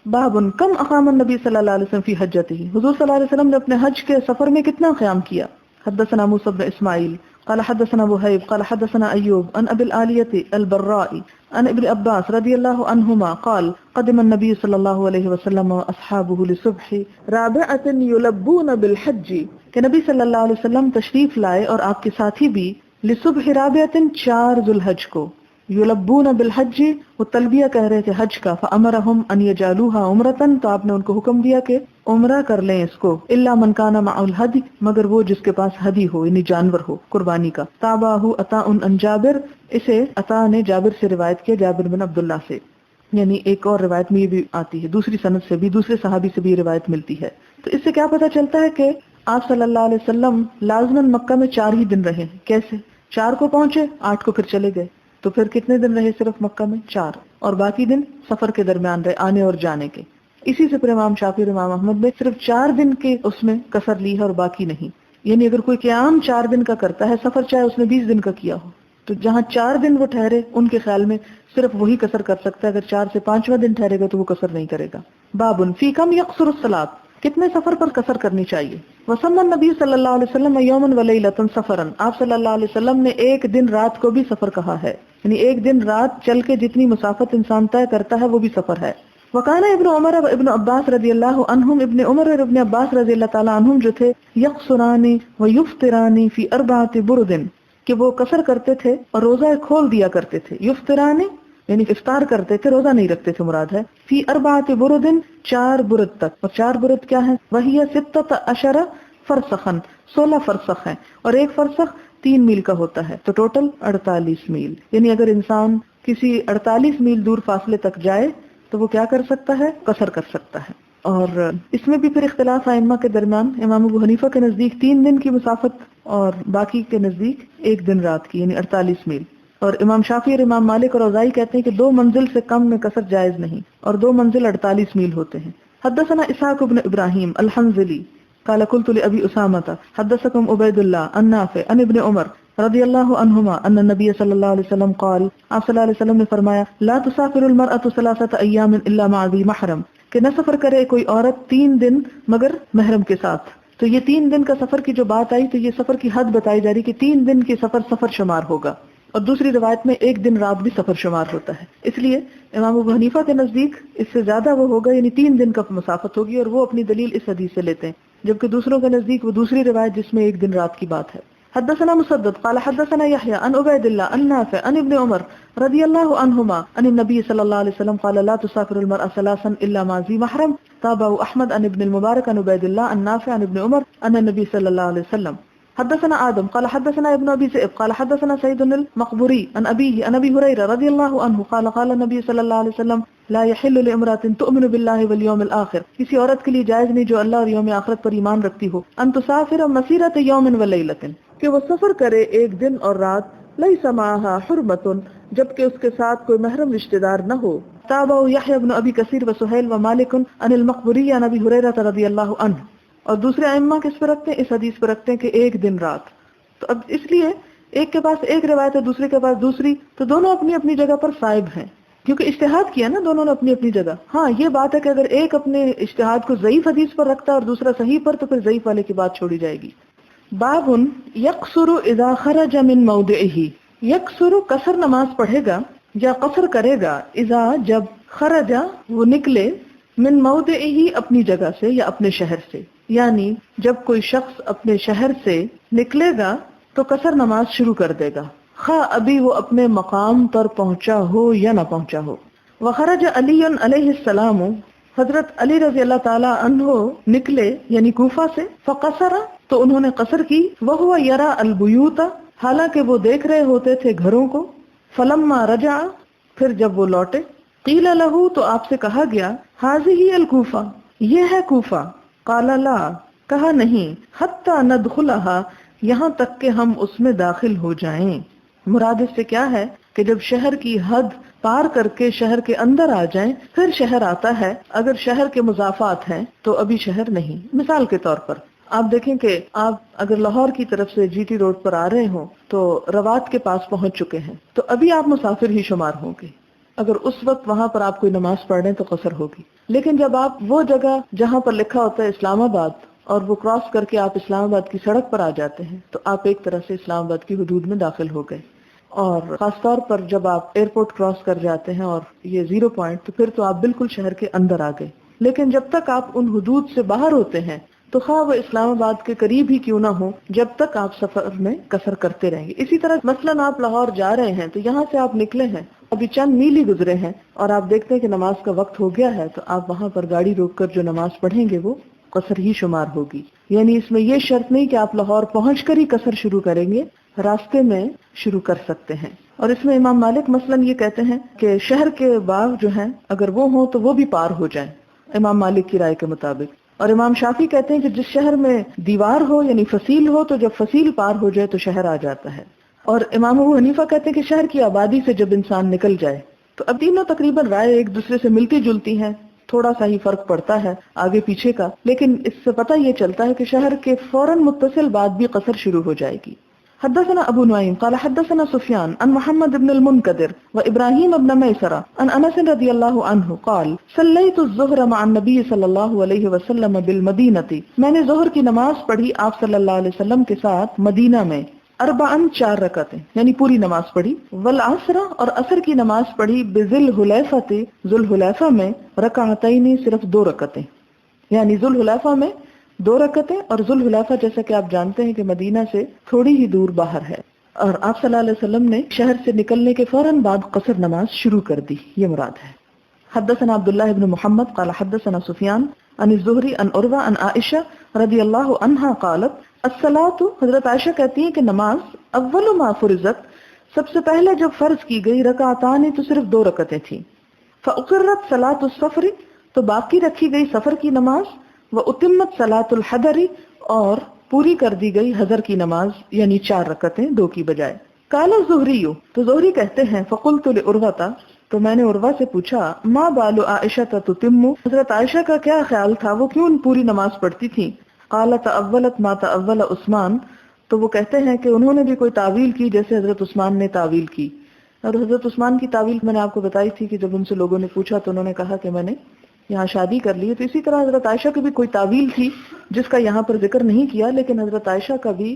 باب کم اقام النبی صلی اللہ علیہ وسلم فی حجتہ، حضور صلی اللہ علیہ وسلم نے اپنے حج کے سفر میں کتنا قیام کیا. حدثنا موسیٰ بن اسماعیل قال حدثنا وہیب قال حدثنا ایوب عن ابی العالیۃ البراء عن ابن عباس رضی اللہ عنہما قال قدم النبی صلی اللہ علیہ وسلم واصحابہ لصبح رابعۃ یلبون بالحج، کہ نبی صلی اللہ علیہ وسلم تشریف لائے اور آپ کے ساتھی بھی لصبح رابعۃ 4 ذو الحج کو. یلبون بالحج، وہ تلبیہ کہہ رہے تھے حج کا. فامرهم ان یجعلوها عمرۃ، تو آپ نے ان کو حکم دیا کہ عمرہ کر لیں اس کو. الا من کان مع الہدی، مگر وہ جس کے پاس ہدی ہو، یعنی جانور ہو قربانی کا. تابعہ عطاء عن جابر، اسے عطاء نے جابر سے روایت کیا، جابر بن عبداللہ سے. یعنی ایک اور روایت میں یہ بھی آتی ہے، دوسری سند سے بھی، دوسرے صحابی سے بھی یہ روایت ملتی ہے. تو اس سے کیا پتہ چلتا ہے کہ آپ صلی اللہ علیہ وسلم لازماً مکہ میں 4 ہی دن رہے. کیسے؟ 4 کو پہنچے، 8 کو پھر چلے گئے، تو پھر کتنے دن رہے صرف مکہ میں؟ 4، اور باقی دن سفر کے درمیان رہے، آنے اور جانے کے. اسی سے پھر امام شافعی اور امام احمد نے صرف 4 دن کے اس میں قصر لی ہے اور باقی نہیں. یعنی اگر کوئی قیام 4 دن کا کرتا ہے، سفر چاہے اس نے 20 دن کا کیا ہو، تو جہاں 4 دن وہ ٹھہرے ان کے خیال میں صرف وہی قصر کر سکتا ہے. اگر 4 سے 5واں دن ٹھہرے گا تو وہ قصر نہیں کرے گا. بابن فی کم یقصر الصلاۃ، کتنے سفر پر قصر کرنی چاہیے. وسمى النبی صلی اللہ علیہ وسلم یوما ولیلۃ سفرا، آپ صلی اللہ علیہ وسلم نے ایک دن رات کو بھی سفر کہا ہے، یعنی ایک دن رات چل کے جتنی مسافت انسان طے کرتا ہے وہ بھی سفر ہے. وکان ابن عمر و ابن عباس رضی اللہ عنہم، ابن عمر اور ابن عباس رضی اللہ تعالی عنہم جو تھے، یقصران و یفطران فی 4 برد، کہ وہ قصر کرتے تھے اور روزہ کھول دیا کرتے تھے. یفطران یعنی افطار کرتے تھے، روزہ نہیں رکھتے تھے مراد ہے. فی 4 برد، 4 برد تک. اور 4 برد کیا ہے؟ وہی 16 فرسخا، 16 فرسخ ہیں، اور ایک فرسخ 3 میل کا ہوتا ہے، تو ٹوٹل 48 میل. یعنی اگر انسان کسی 48 میل دور فاصلے تک جائے تو وہ کیا کر سکتا ہے؟ قصر کر سکتا ہے. اور اس میں بھی پھر اختلاف ائمہ کے درمیان. امام ابو حنیفہ کے نزدیک 3 دن کی مسافت اور باقی کے نزدیک 1 دن رات کی، یعنی 48 میل. اور امام شافعی اور امام مالک اور اوزاعی کہتے ہیں کہ 2 منزل سے کم میں قصر جائز نہیں، اور 2 منزل 48 میل ہوتے ہیں. حدثنا اسحاق بن ابراہیم الحنظلی قال قلت لأبي أسامة حدثكم عبید اللہ عن نافع عن ابن عمر رضی اللہ عنہما ان النبی صلی اللہ علیہ وسلم قال، آپ صلی اللہ علیہ وسلم نے فرمایا، لا تسافر المرأة 3 ایام الا مع ذی محرم، کہ نہ سفر کرے کوئی عورت 3 دن مگر محرم کے ساتھ. تو یہ 3 دن کا سفر کی جو بات آئی تو یہ سفر کی حد بتائی جا رہی کہ 3 دن کی سفر شمار ہوگا. اور دوسری روایت میں ایک دن رات بھی سفر شمار ہوتا ہے. اس لیے امام ابو حنیفہ کے نزدیک اس سے زیادہ وہ ہوگا، یعنی 3 دن کا مسافت ہوگی، اور وہ اپنی دلیل اس حدیث سے لیتے ہیں. جبکہ دوسروں کے نزدیک وہ دوسری روایت جس میں ایک دن رات کی بات ہے. حدثنا مسدد قال حدثنا يحيى عن عبيد الله عن نافع عن ابن عمر رضي الله عنهما عن النبي صلى الله عليه وسلم قال لا تسافر المرأة ثلاثا إلا مع ذي محرم. تابعه أحمد عن ابن المبارك عن عبيد الله عن نافع عن ابن عمر عن النبي صلى الله عليه وسلم. حدثنا آدم قال حدثنا ابن أبي ذئب قال حدثنا سيد المقبوري عن أبيه عن أبي هريرة رضي الله عنه قال قال النبي صلى الله عليه وسلم لا يحل لامرأة تؤمن بالله واليوم الآخر. کسی عورت کے لیے جائز نہیں جو اللہ اور یوم آخرت پر ایمان رکھتی ہو، ان تسافر مسیرة يوم وليلة، کہ وہ سفر کرے ایک دن اور رات، لیس معها حرمۃ، جبکہ اس کے ساتھ کوئی محرم رشتہ دار نہ ہو. تابعه يحيى بن أبي كثير وسهيل ومالك عن المقبوري عن أبي هريرة رضي الله عنه. اور دوسرے ائمہ کس پہ رکھتے ہیں؟ اس حدیث پہ رکھتے ہیں کہ ایک دن رات. تو اب اس لیے ایک کے پاس ایک روایت ہے، دوسرے کے پاس دوسری، تو دونوں اپنی اپنی جگہ پر صائب ہیں، کیونکہ اجتہاد کیا نا دونوں نے اپنی اپنی جگہ. ہاں یہ بات ہے کہ اگر ایک اپنے اجتہاد کو ضعیف حدیث پر رکھتا ہے اور دوسرا صحیح پر، تو پھر ضعیف والے کی بات چھوڑی جائے گی. باب یقصر اذا خرج من موضعه. یقصر قصر نماز پڑھے گا یا قصر کرے گا، اذا جب خرج وہ نکلے، من موضعه اپنی جگہ سے یا اپنے شہر سے. یعنی جب کوئی شخص اپنے شہر سے نکلے گا تو قصر نماز شروع کر دے گا، خواہ ابھی وہ اپنے مقام پر پہنچا ہو یا نہ پہنچا ہو. وخرج علی علیہ السلام، حضرت علی رضی اللہ تعالی عنہ نکلے یعنی کوفہ سے، فقصر تو انہوں نے قصر کی، وہو یرا البیوت حالانکہ وہ دیکھ رہے ہوتے تھے گھروں کو. فلما رجع پھر جب وہ لوٹے، قیل لہ تو آپ سے کہا گیا، ھذہ الکوفہ یہ ہے کوفہ. قال لا کہا نہیں، حتی ندخلھا یہاں تک کہ ہم اس میں داخل ہو جائیں. مراد اس سے کیا ہے کہ جب شہر کی حد پار کر کے شہر کے اندر آ جائیں پھر شہر آتا ہے. اگر شہر کے مضافات ہیں تو ابھی شہر نہیں. مثال کے طور پر آپ دیکھیں کہ آپ اگر لاہور کی طرف سے جی ٹی روڈ پر آ رہے ہوں تو روات کے پاس پہنچ چکے ہیں، تو ابھی آپ مسافر ہی شمار ہوں گے. اگر اس وقت وہاں پر آپ کوئی نماز پڑھ رہے ہیں تو قصر ہوگی. لیکن جب آپ وہ جگہ جہاں پر لکھا ہوتا ہے اسلام آباد اور وہ کراس کر کے آپ اسلام آباد کی سڑک پر آ جاتے ہیں تو آپ ایک طرح سے اسلام آباد کی حدود میں داخل ہو گئے. اور خاص طور پر جب آپ ایئرپورٹ کراس کر جاتے ہیں اور یہ 0 پوائنٹ، تو پھر تو آپ بالکل شہر کے اندر آ گئے. لیکن جب تک آپ ان حدود سے باہر ہوتے ہیں تو خواہ وہ اسلام آباد کے قریب ہی کیوں نہ ہو، جب تک آپ سفر میں قصر کرتے رہیں گے. اسی طرح مثلاً آپ لاہور جا رہے ہیں تو یہاں سے آپ نکلے ہیں، ابھی چند میل ہی گزرے ہیں اور آپ دیکھتے ہیں کہ نماز کا وقت ہو گیا ہے، تو آپ وہاں پر گاڑی روک کر جو نماز پڑھیں گے وہ قصر ہی شمار ہوگی. یعنی اس میں یہ شرط نہیں کہ آپ لاہور پہنچ کر ہی قصر شروع کریں گے، راستے میں شروع کر سکتے ہیں. اور اس میں امام مالک مثلاً یہ کہتے ہیں کہ شہر کے باغ جو ہیں اگر وہ ہوں تو وہ بھی پار ہو جائیں، امام مالک کی رائے کے مطابق. اور امام شافعی کہتے ہیں کہ جس شہر میں دیوار ہو یعنی فصیل ہو تو جب فصیل پار ہو جائے تو شہر آ جاتا ہے. اور امام ابو حنیفہ کہتے ہیں کہ شہر کی آبادی سے جب انسان نکل جائے تو اب تینوں تقریباً رائے ایک دوسرے سے ملتی جلتی ہیں، تھوڑا سا ہی فرق پڑتا ہے آگے پیچھے کا، لیکن اس سے پتہ یہ چلتا ہے کہ شہر کے فوراً متصل بعد بھی قصر شروع ہو جائے گی. حدثنا ابو نعیم قال حدثنا سفیان عن محمد بن المنکدر وابراہیم بن میسرہ عن انس رضی اللہ عنہ قال صلیت الظہر مع النبی صلی اللہ علیہ وسلم بالمدینہ. میں نے ظہر کی نماز پڑھی آپ صلی اللہ علیہ وسلم کے ساتھ مدینہ میں، 4 رکعتیں یعنی پوری نماز پڑھی. والعصر اور عصر کی نماز پڑھی بذل حلیفہ، ذل حلیفہ میں، رکعتین صرف 2 رکعتیں، یعنی ذل حلیفہ میں 2 رکعتیں. اور ذل حلیفہ جیسا کہ آپ جانتے ہیں کہ مدینہ سے تھوڑی ہی دور باہر ہے. اور آپ صلی اللہ علیہ وسلم نے شہر سے نکلنے کے فوراً بعد قصر نماز شروع کر دی، یہ مراد ہے. حدثنا عبداللہ بن محمد قال حدثنا سفیان عن الزہری عن عروہ عن عائشہ رضی اللہ عنہا قالت الصلاۃ، حضرت عائشہ کہتی ہیں کہ نماز اول ما فرضت، سب سے پہلے جب فرض کی گئی، رکعتان تو صرف 2 رکعتیں تھیں. فاقرت صلاۃ السفر، تو باقی رکھی گئی سفر کی نماز. واتمت صلاۃ الحضر، اور پوری کر دی گئی حضر کی نماز یعنی 4 رکعتیں 2 کی بجائے. قال الزہری، تو زہری کہتے ہیں فقلت لعروہ، تو میں نے عروہ سے پوچھا ما بال عائشہ تتم، حضرت عائشہ کا کیا خیال تھا، وہ کیوں پوری نماز پڑھتی تھی. قال تأولت ما تأول عثمان، تو وہ کہتے ہیں کہ انہوں نے بھی کوئی تعویل کی جیسے حضرت عثمان نے تعویل کی. اور حضرت عثمان کی تعویل میں نے آپ کو بتائی تھی کہ جب ان سے لوگوں نے پوچھا تو انہوں نے کہا کہ میں نے یہاں شادی کر لی. تو اسی طرح حضرت عائشہ کی بھی کوئی تعویل تھی جس کا یہاں پر ذکر نہیں کیا، لیکن حضرت عائشہ کا بھی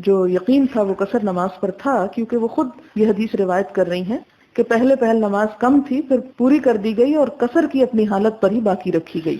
جو یقین تھا وہ قصر نماز پر تھا، کیونکہ وہ خود یہ حدیث روایت کر رہی ہیں کہ پہلے نماز کم تھی، پھر پوری کر دی گئی اور قصر کی اپنی حالت پر ہی باقی رکھی گئی۔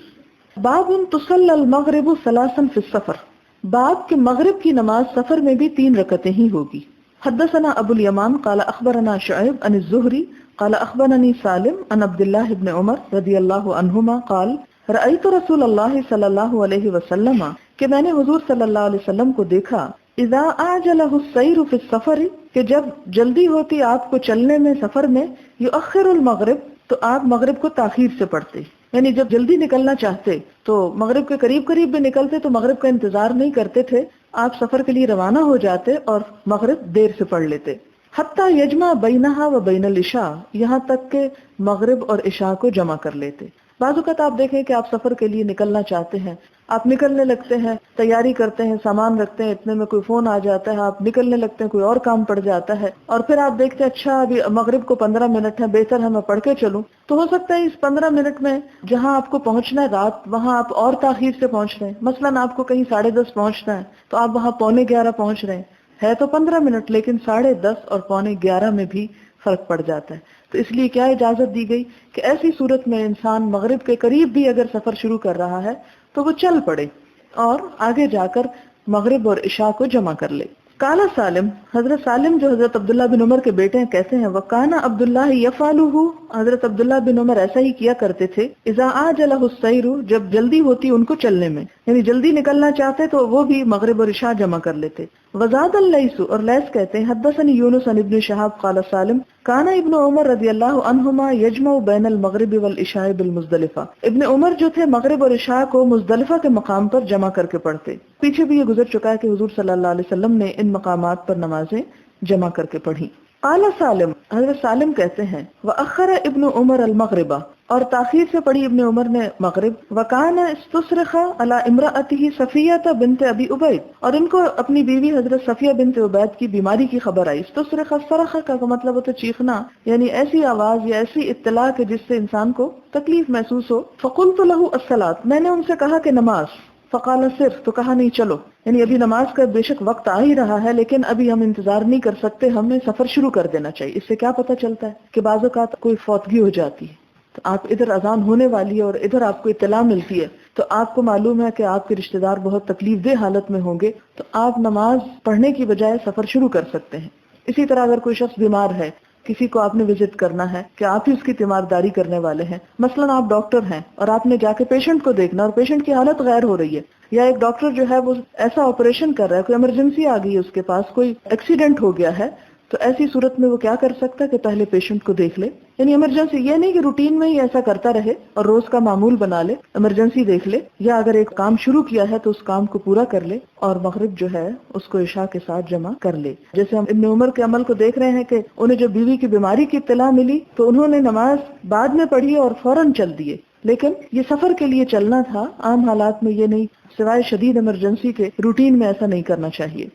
باب تصلی المغرب ثلاثا فی السفر، باب کہ مغرب کی نماز سفر میں بھی 3 رکعتیں ہی ہوگی۔ حدثنا ابو الیمان قال اخبرنا شعیب عن الزہری قال اخبرنی سالم عن عبد اللہ بن عمر رضی اللہ عنہما قال رأیت رسول اللہ صلی اللہ علیہ وسلم، کہ میں نے حضور صلی اللہ علیہ وسلم کو دیکھا، اذا اعجلہ السیر فی السفر، کہ جب جلدی ہوتی آپ کو چلنے میں سفر میں، یؤخر المغرب، تو آپ مغرب کو تاخیر سے پڑھتے، یعنی جب جلدی نکلنا چاہتے تو مغرب کے قریب قریب بھی نکلتے تو مغرب کا انتظار نہیں کرتے تھے، آپ سفر کے لیے روانہ ہو جاتے اور مغرب دیر سے پڑھ لیتے۔ حتی یجمع بینہا و بین العشاء، یہاں تک کہ مغرب اور عشاء کو جمع کر لیتے۔ بعض اوقات آپ دیکھیں کہ آپ سفر کے لیے نکلنا چاہتے ہیں، آپ نکلنے لگتے ہیں، تیاری کرتے ہیں، سامان رکھتے ہیں، اتنے میں کوئی فون آ جاتا ہے، آپ نکلنے لگتے ہیں، کوئی اور کام پڑ جاتا ہے، اور پھر آپ دیکھتے ہیں اچھا ابھی مغرب کو 15 منٹ ہے، بہتر ہے میں پڑھ کے چلوں، تو ہو سکتا ہے اس 15 منٹ میں جہاں آپ کو پہنچنا ہے رات، وہاں آپ اور تاخیر سے پہنچ رہے ہیں۔ مثلاً آپ کو کہیں 10:30 پہنچنا ہے تو آپ وہاں 11:45 پہنچ رہے ہیں، ہے تو 15 منٹ لیکن 10:30 اور 11:45 میں بھی فرق پڑ جاتا ہے۔ تو اس لیے کیا اجازت دی گئی کہ ایسی صورت میں انسان مغرب کے قریب بھی اگر سفر شروع کر رہا ہے تو وہ چل پڑے اور آگے جا کر مغرب اور عشاء کو جمع کر لے۔ قال سالم، حضرت سالم جو حضرت عبداللہ بن عمر کے بیٹے ہیں کہتے ہیں، وَقَانَ عبد اللہ يَفْعَلُهُ، حضرت عبداللہ بن عمر ایسا ہی کیا کرتے تھے، اذا عَجَلَهُ السَّيْرُ، جب جلدی ہوتی ان کو چلنے میں، یعنی جلدی نکلنا چاہتے تو وہ بھی مغرب اور عشاء جمع کر لیتے۔ وزاد اللیث، اور لیث کہتے ہیں، حدثني یونس عن ابن شہاب قال سالم کان ابن عمر رضی اللہ عنہما یجمع بین المغرب والعشاء بالمزدلفہ، ابن عمر جو تھے مغرب اور عشاء کو مزدلفہ کے مقام پر جمع کر کے پڑھتے۔ پیچھے بھی یہ گزر چکا ہے کہ حضور صلی اللہ علیہ وسلم نے ان مقامات پر نمازیں جمع کر کے پڑھی۔ قال سالم، حضرت سالم کہتے ہیں، وأخر ابن عمر المغربہ، اور تاخیر سے پڑھی ابن عمر نے مغرب، وکان استصرخ علی امرأتہ صفیہ بنت ابی عبید، اور ان کو اپنی بیوی حضرت صفیہ بنت عبید کی بیماری کی خبر آئی۔ استصرخ، صرخ کا مطلب ہوتا ہے چیخنا، یعنی ایسی آواز یا ایسی اطلاع کہ جس سے انسان کو تکلیف محسوس ہو۔ فقلت له الصلاۃ، میں نے ان سے کہا کہ نماز، فقال صرف، تو کہا نہیں چلو، یعنی ابھی نماز کا بے شک وقت آ ہی رہا ہے لیکن ابھی ہم انتظار نہیں کر سکتے، ہمیں سفر شروع کر دینا چاہیے۔ اس سے کیا پتہ چلتا ہے کہ بعض اوقات کوئی فوتگی ہو جاتی ہے، تو آپ ادھر اذان ہونے والی ہے اور ادھر آپ کو اطلاع ملتی ہے، تو آپ کو معلوم ہے کہ آپ کے رشتہ دار بہت تکلیف دہ حالت میں ہوں گے، تو آپ نماز پڑھنے کی بجائے سفر شروع کر سکتے ہیں۔ اسی طرح اگر کوئی شخص بیمار ہے، کسی کو آپ نے وزٹ کرنا ہے کہ آپ ہی اس کی تیمارداری کرنے والے ہیں، مثلا آپ ڈاکٹر ہیں اور آپ نے جا کے پیشنٹ کو دیکھنا اور پیشنٹ کی حالت غیر ہو رہی ہے، یا ایک ڈاکٹر جو ہے وہ ایسا آپریشن کر رہا ہے، کوئی ایمرجنسی آ گئی ہے اس کے پاس، کوئی ایکسیڈنٹ ہو گیا ہے، تو ایسی صورت میں وہ کیا کر سکتا ہے کہ پہلے پیشنٹ کو دیکھ لے، یعنی ایمرجنسی یہ نہیں کہ روٹین میں ہی ایسا کرتا رہے اور روز کا معمول بنا لے، ایمرجنسی دیکھ لے، یا اگر ایک کام شروع کیا ہے تو اس کام کو پورا کر لے اور مغرب جو ہے اس کو عشاء کے ساتھ جمع کر لے۔ جیسے ہم ابن عمر کے عمل کو دیکھ رہے ہیں کہ انہیں جب بیوی کی بیماری کی اطلاع ملی تو انہوں نے نماز بعد میں پڑھی اور فوراً چل دیے، لیکن یہ سفر کے لیے چلنا تھا، عام حالات میں یہ نہیں، سوائے شدید ایمرجنسی کے روٹین میں ایسا نہیں کرنا چاہیے۔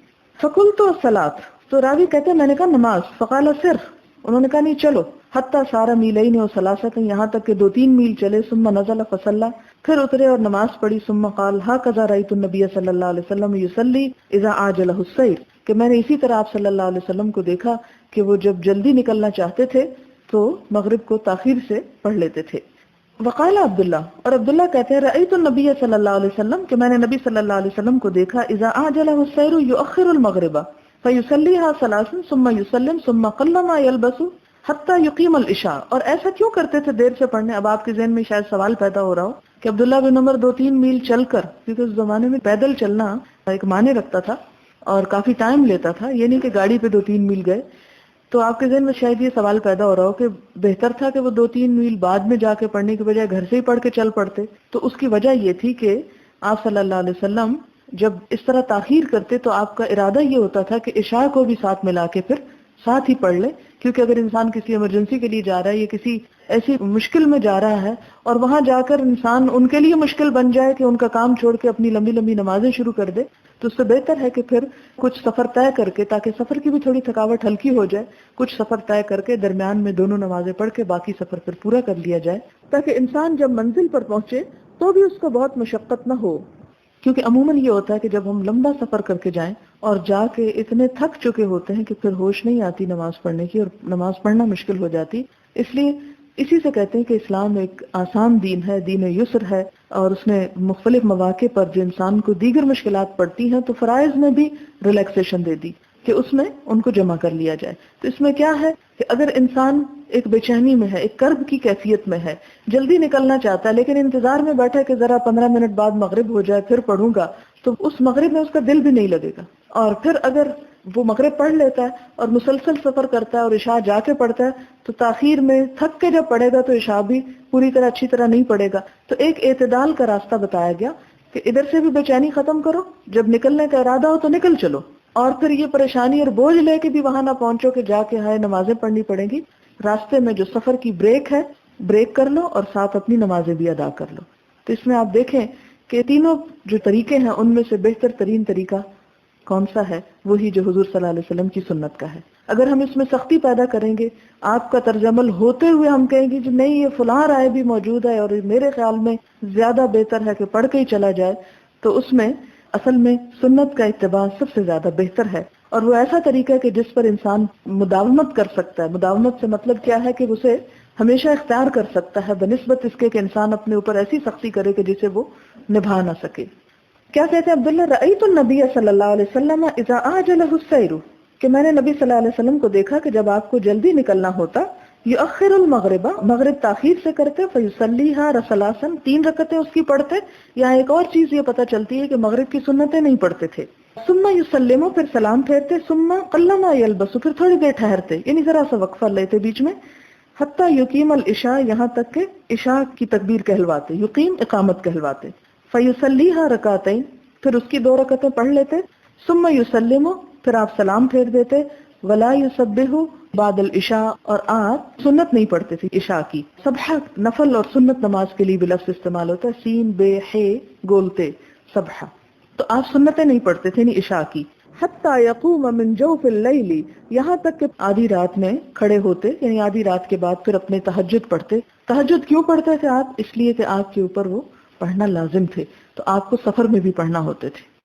فقلت الصلاۃ، تو راوی کہتے ہیں میں نے کہا نماز، فقال صرف، انہوں نے کہا نہیں چلو، حتی سارا میلین و ثلاثۃ، یہاں تک کہ 2-3 میل چلے، ثم نزل فصلی، پھر اترے اور نماز پڑھی، ثم قال هكذا رأيت النبي صلی اللہ علیہ وسلم يصلي اذا عاجله السير، کہ میں نے اسی طرح آپ صلی اللہ علیہ وسلم کو دیکھا کہ وہ جب جلدی نکلنا چاہتے تھے تو مغرب کو تاخیر سے پڑھ لیتے تھے۔ وقال عبداللہ، اور عبداللہ کہتے ہیں رأیت النبی صلی اللہ علیہ وسلم، کہ میں نے نبی صلی اللہ علیہ وسلم کو دیکھا، اذا عاجله السير يؤخر المغرب فيصليها ثلاثا ثم يسلم ثم قلما يلبس حتى يقيم العشاء، اور ایسا کیوں کرتے تھے دیر سے پڑھنے؟ اب آپ کے ذہن میں شاید سوال پیدا ہو رہا ہو کہ عبداللہ بن عمر 2-3 میل چل کر، کیونکہ اس زمانے میں پیدل چلنا ایک معنی رکھتا تھا اور کافی ٹائم لیتا تھا، یہ نہیں کہ گاڑی پہ 2-3 میل گئے، تو آپ کے ذہن میں شاید یہ سوال پیدا ہو رہا ہو کہ بہتر تھا کہ وہ 2-3 میل بعد میں جا کے پڑھنے کی بجائے گھر سے ہی پڑھ کے چل پڑتے۔ تو اس کی وجہ یہ تھی کہ آپ صلی اللہ علیہ وسلم جب اس طرح تاخیر کرتے تو آپ کا ارادہ یہ ہوتا تھا کہ عشاء کو بھی ساتھ ملا کے پھر ساتھ ہی پڑھ لے، کیونکہ اگر انسان کسی ایمرجنسی کے لیے جا رہا ہے یا کسی ایسی مشکل میں جا رہا ہے اور وہاں جا کر انسان ان کے لیے مشکل بن جائے کہ ان کا کام چھوڑ کے اپنی لمبی لمبی نمازیں شروع کر دے، تو اس سے بہتر ہے کہ پھر کچھ سفر طے کر کے، تاکہ سفر کی بھی تھوڑی تھکاوٹ ہلکی ہو جائے، کچھ سفر طے کر کے درمیان میں دونوں نمازیں پڑھ کے باقی سفر پھر پورا کر لیا جائے، تاکہ انسان جب منزل پر پہنچے تو بھی اس کو بہت مشقت نہ ہو۔ کیونکہ عموماً یہ ہوتا ہے کہ جب ہم لمبا سفر کر کے جائیں اور جا کے اتنے تھک چکے ہوتے ہیں کہ پھر ہوش نہیں آتی نماز پڑھنے کی اور نماز پڑھنا مشکل ہو جاتی. اس لیے اسی سے کہتے ہیں کہ اسلام ایک آسان دین ہے، دین یسر ہے، اور اس نے مختلف مواقع پر جو انسان کو دیگر مشکلات پڑتی ہیں تو فرائض میں بھی ریلیکسیشن دے دی کہ اس میں ان کو جمع کر لیا جائے. تو اس میں کیا ہے کہ اگر انسان ایک بے چینی میں ہے، ایک کرب کی کیفیت میں ہے، جلدی نکلنا چاہتا ہے لیکن انتظار میں بیٹھا کہ ذرا 15 منٹ بعد مغرب ہو جائے پھر پڑھوں گا، تو اس مغرب میں اس کا دل بھی نہیں لگے گا. اور پھر اگر وہ مغرب پڑھ لیتا ہے اور مسلسل سفر کرتا ہے اور عشاء جا کے پڑھتا ہے تو تاخیر میں تھک کے جب پڑھے گا تو عشاء بھی پوری طرح اچھی طرح نہیں پڑھے گا. تو ایک اعتدال کا راستہ بتایا گیا کہ ادھر سے بھی بے چینی ختم کرو، جب نکلنے کا ارادہ ہو تو نکل چلو، اور پھر یہ پریشانی اور بوجھ لے کے بھی وہاں نہ پہنچو کہ جا کے ہائے نمازیں پڑھنی پڑیں گی. راستے میں جو سفر کی بریک ہے بریک کر لو اور ساتھ اپنی نمازیں بھی ادا کر لو. تو اس میں آپ دیکھیں کہ تینوں جو طریقے ہیں ان میں سے بہتر ترین طریقہ کون سا ہے؟ وہی جو حضور صلی اللہ علیہ وسلم کی سنت کا ہے. اگر ہم اس میں سختی پیدا کریں گے، آپ کا طرز عمل ہوتے ہوئے ہم کہیں گے کہ نہیں یہ فلاں رائے بھی موجود ہے اور میرے خیال میں زیادہ بہتر ہے کہ پڑھ کے ہی چلا جائے، تو اس میں اصل میں سنت کا اتباع سب سے زیادہ بہتر ہے. اور وہ ایسا طریقہ ہے کہ جس پر انسان مداومت کر سکتا ہے. مداومت سے مطلب کیا ہے کہ اسے ہمیشہ اختیار کر سکتا ہے بنسبت اس کے کہ انسان اپنے اوپر ایسی سختی کرے کہ جسے وہ نبھا نہ سکے. کیا کہتے ہیں عبداللہ، رأیت النبی صلی اللہ علیہ وسلم اذا عجلہ السیر، کہ میں نے نبی صلی اللہ علیہ وسلم کو دیکھا کہ جب آپ کو جلدی نکلنا ہوتا، یؤخر المغرب، مغرب تاخیر سے کرتے، فیصلیھا رسلاسا، 3 رکعتیں اس کی پڑھتے. یہاں ایک اور چیز یہ پتہ چلتی ہے کہ مغرب کی سنتیں نہیں پڑھتے تھے. ثم یسلم، پھر سلام پھیرتے، ثم قلما یلبس، پھر تھوڑی دیر ٹھہرتے، یعنی ذرا سا وقفہ لیتے بیچ میں، حتی یقیم العشاء، یہاں تک کہ عشاء کی تکبیر کہلواتے، یقیم اقامت کہلواتے. فیصلیھا رکعتین، پھر اس کی 2 رکعتیں پڑھ لیتے. ثم یسلم، پھر آپ سلام پھیر دیتے. ولا یسبح بعد العشاء، اور آپ سنت نہیں پڑھتے تھے عشاء کی. سبحہ نفل اور سنت نماز کے لیے بھی لفظ استعمال ہوتا ہے، سین بے ہے گولتے سبحہ. تو آپ سنتیں نہیں پڑھتے تھے نہیں عشاء کی. حتی یقوم من جوف اللیل، یہاں تک کہ آدھی رات میں کھڑے ہوتے، یعنی آدھی رات کے بعد پھر اپنے تہجد پڑھتے. تہجد کیوں پڑھتے تھے آپ؟ اس لیے کہ آپ کے اوپر وہ پڑھنا لازم تھے، تو آپ کو سفر میں بھی پڑھنا ہوتے تھے.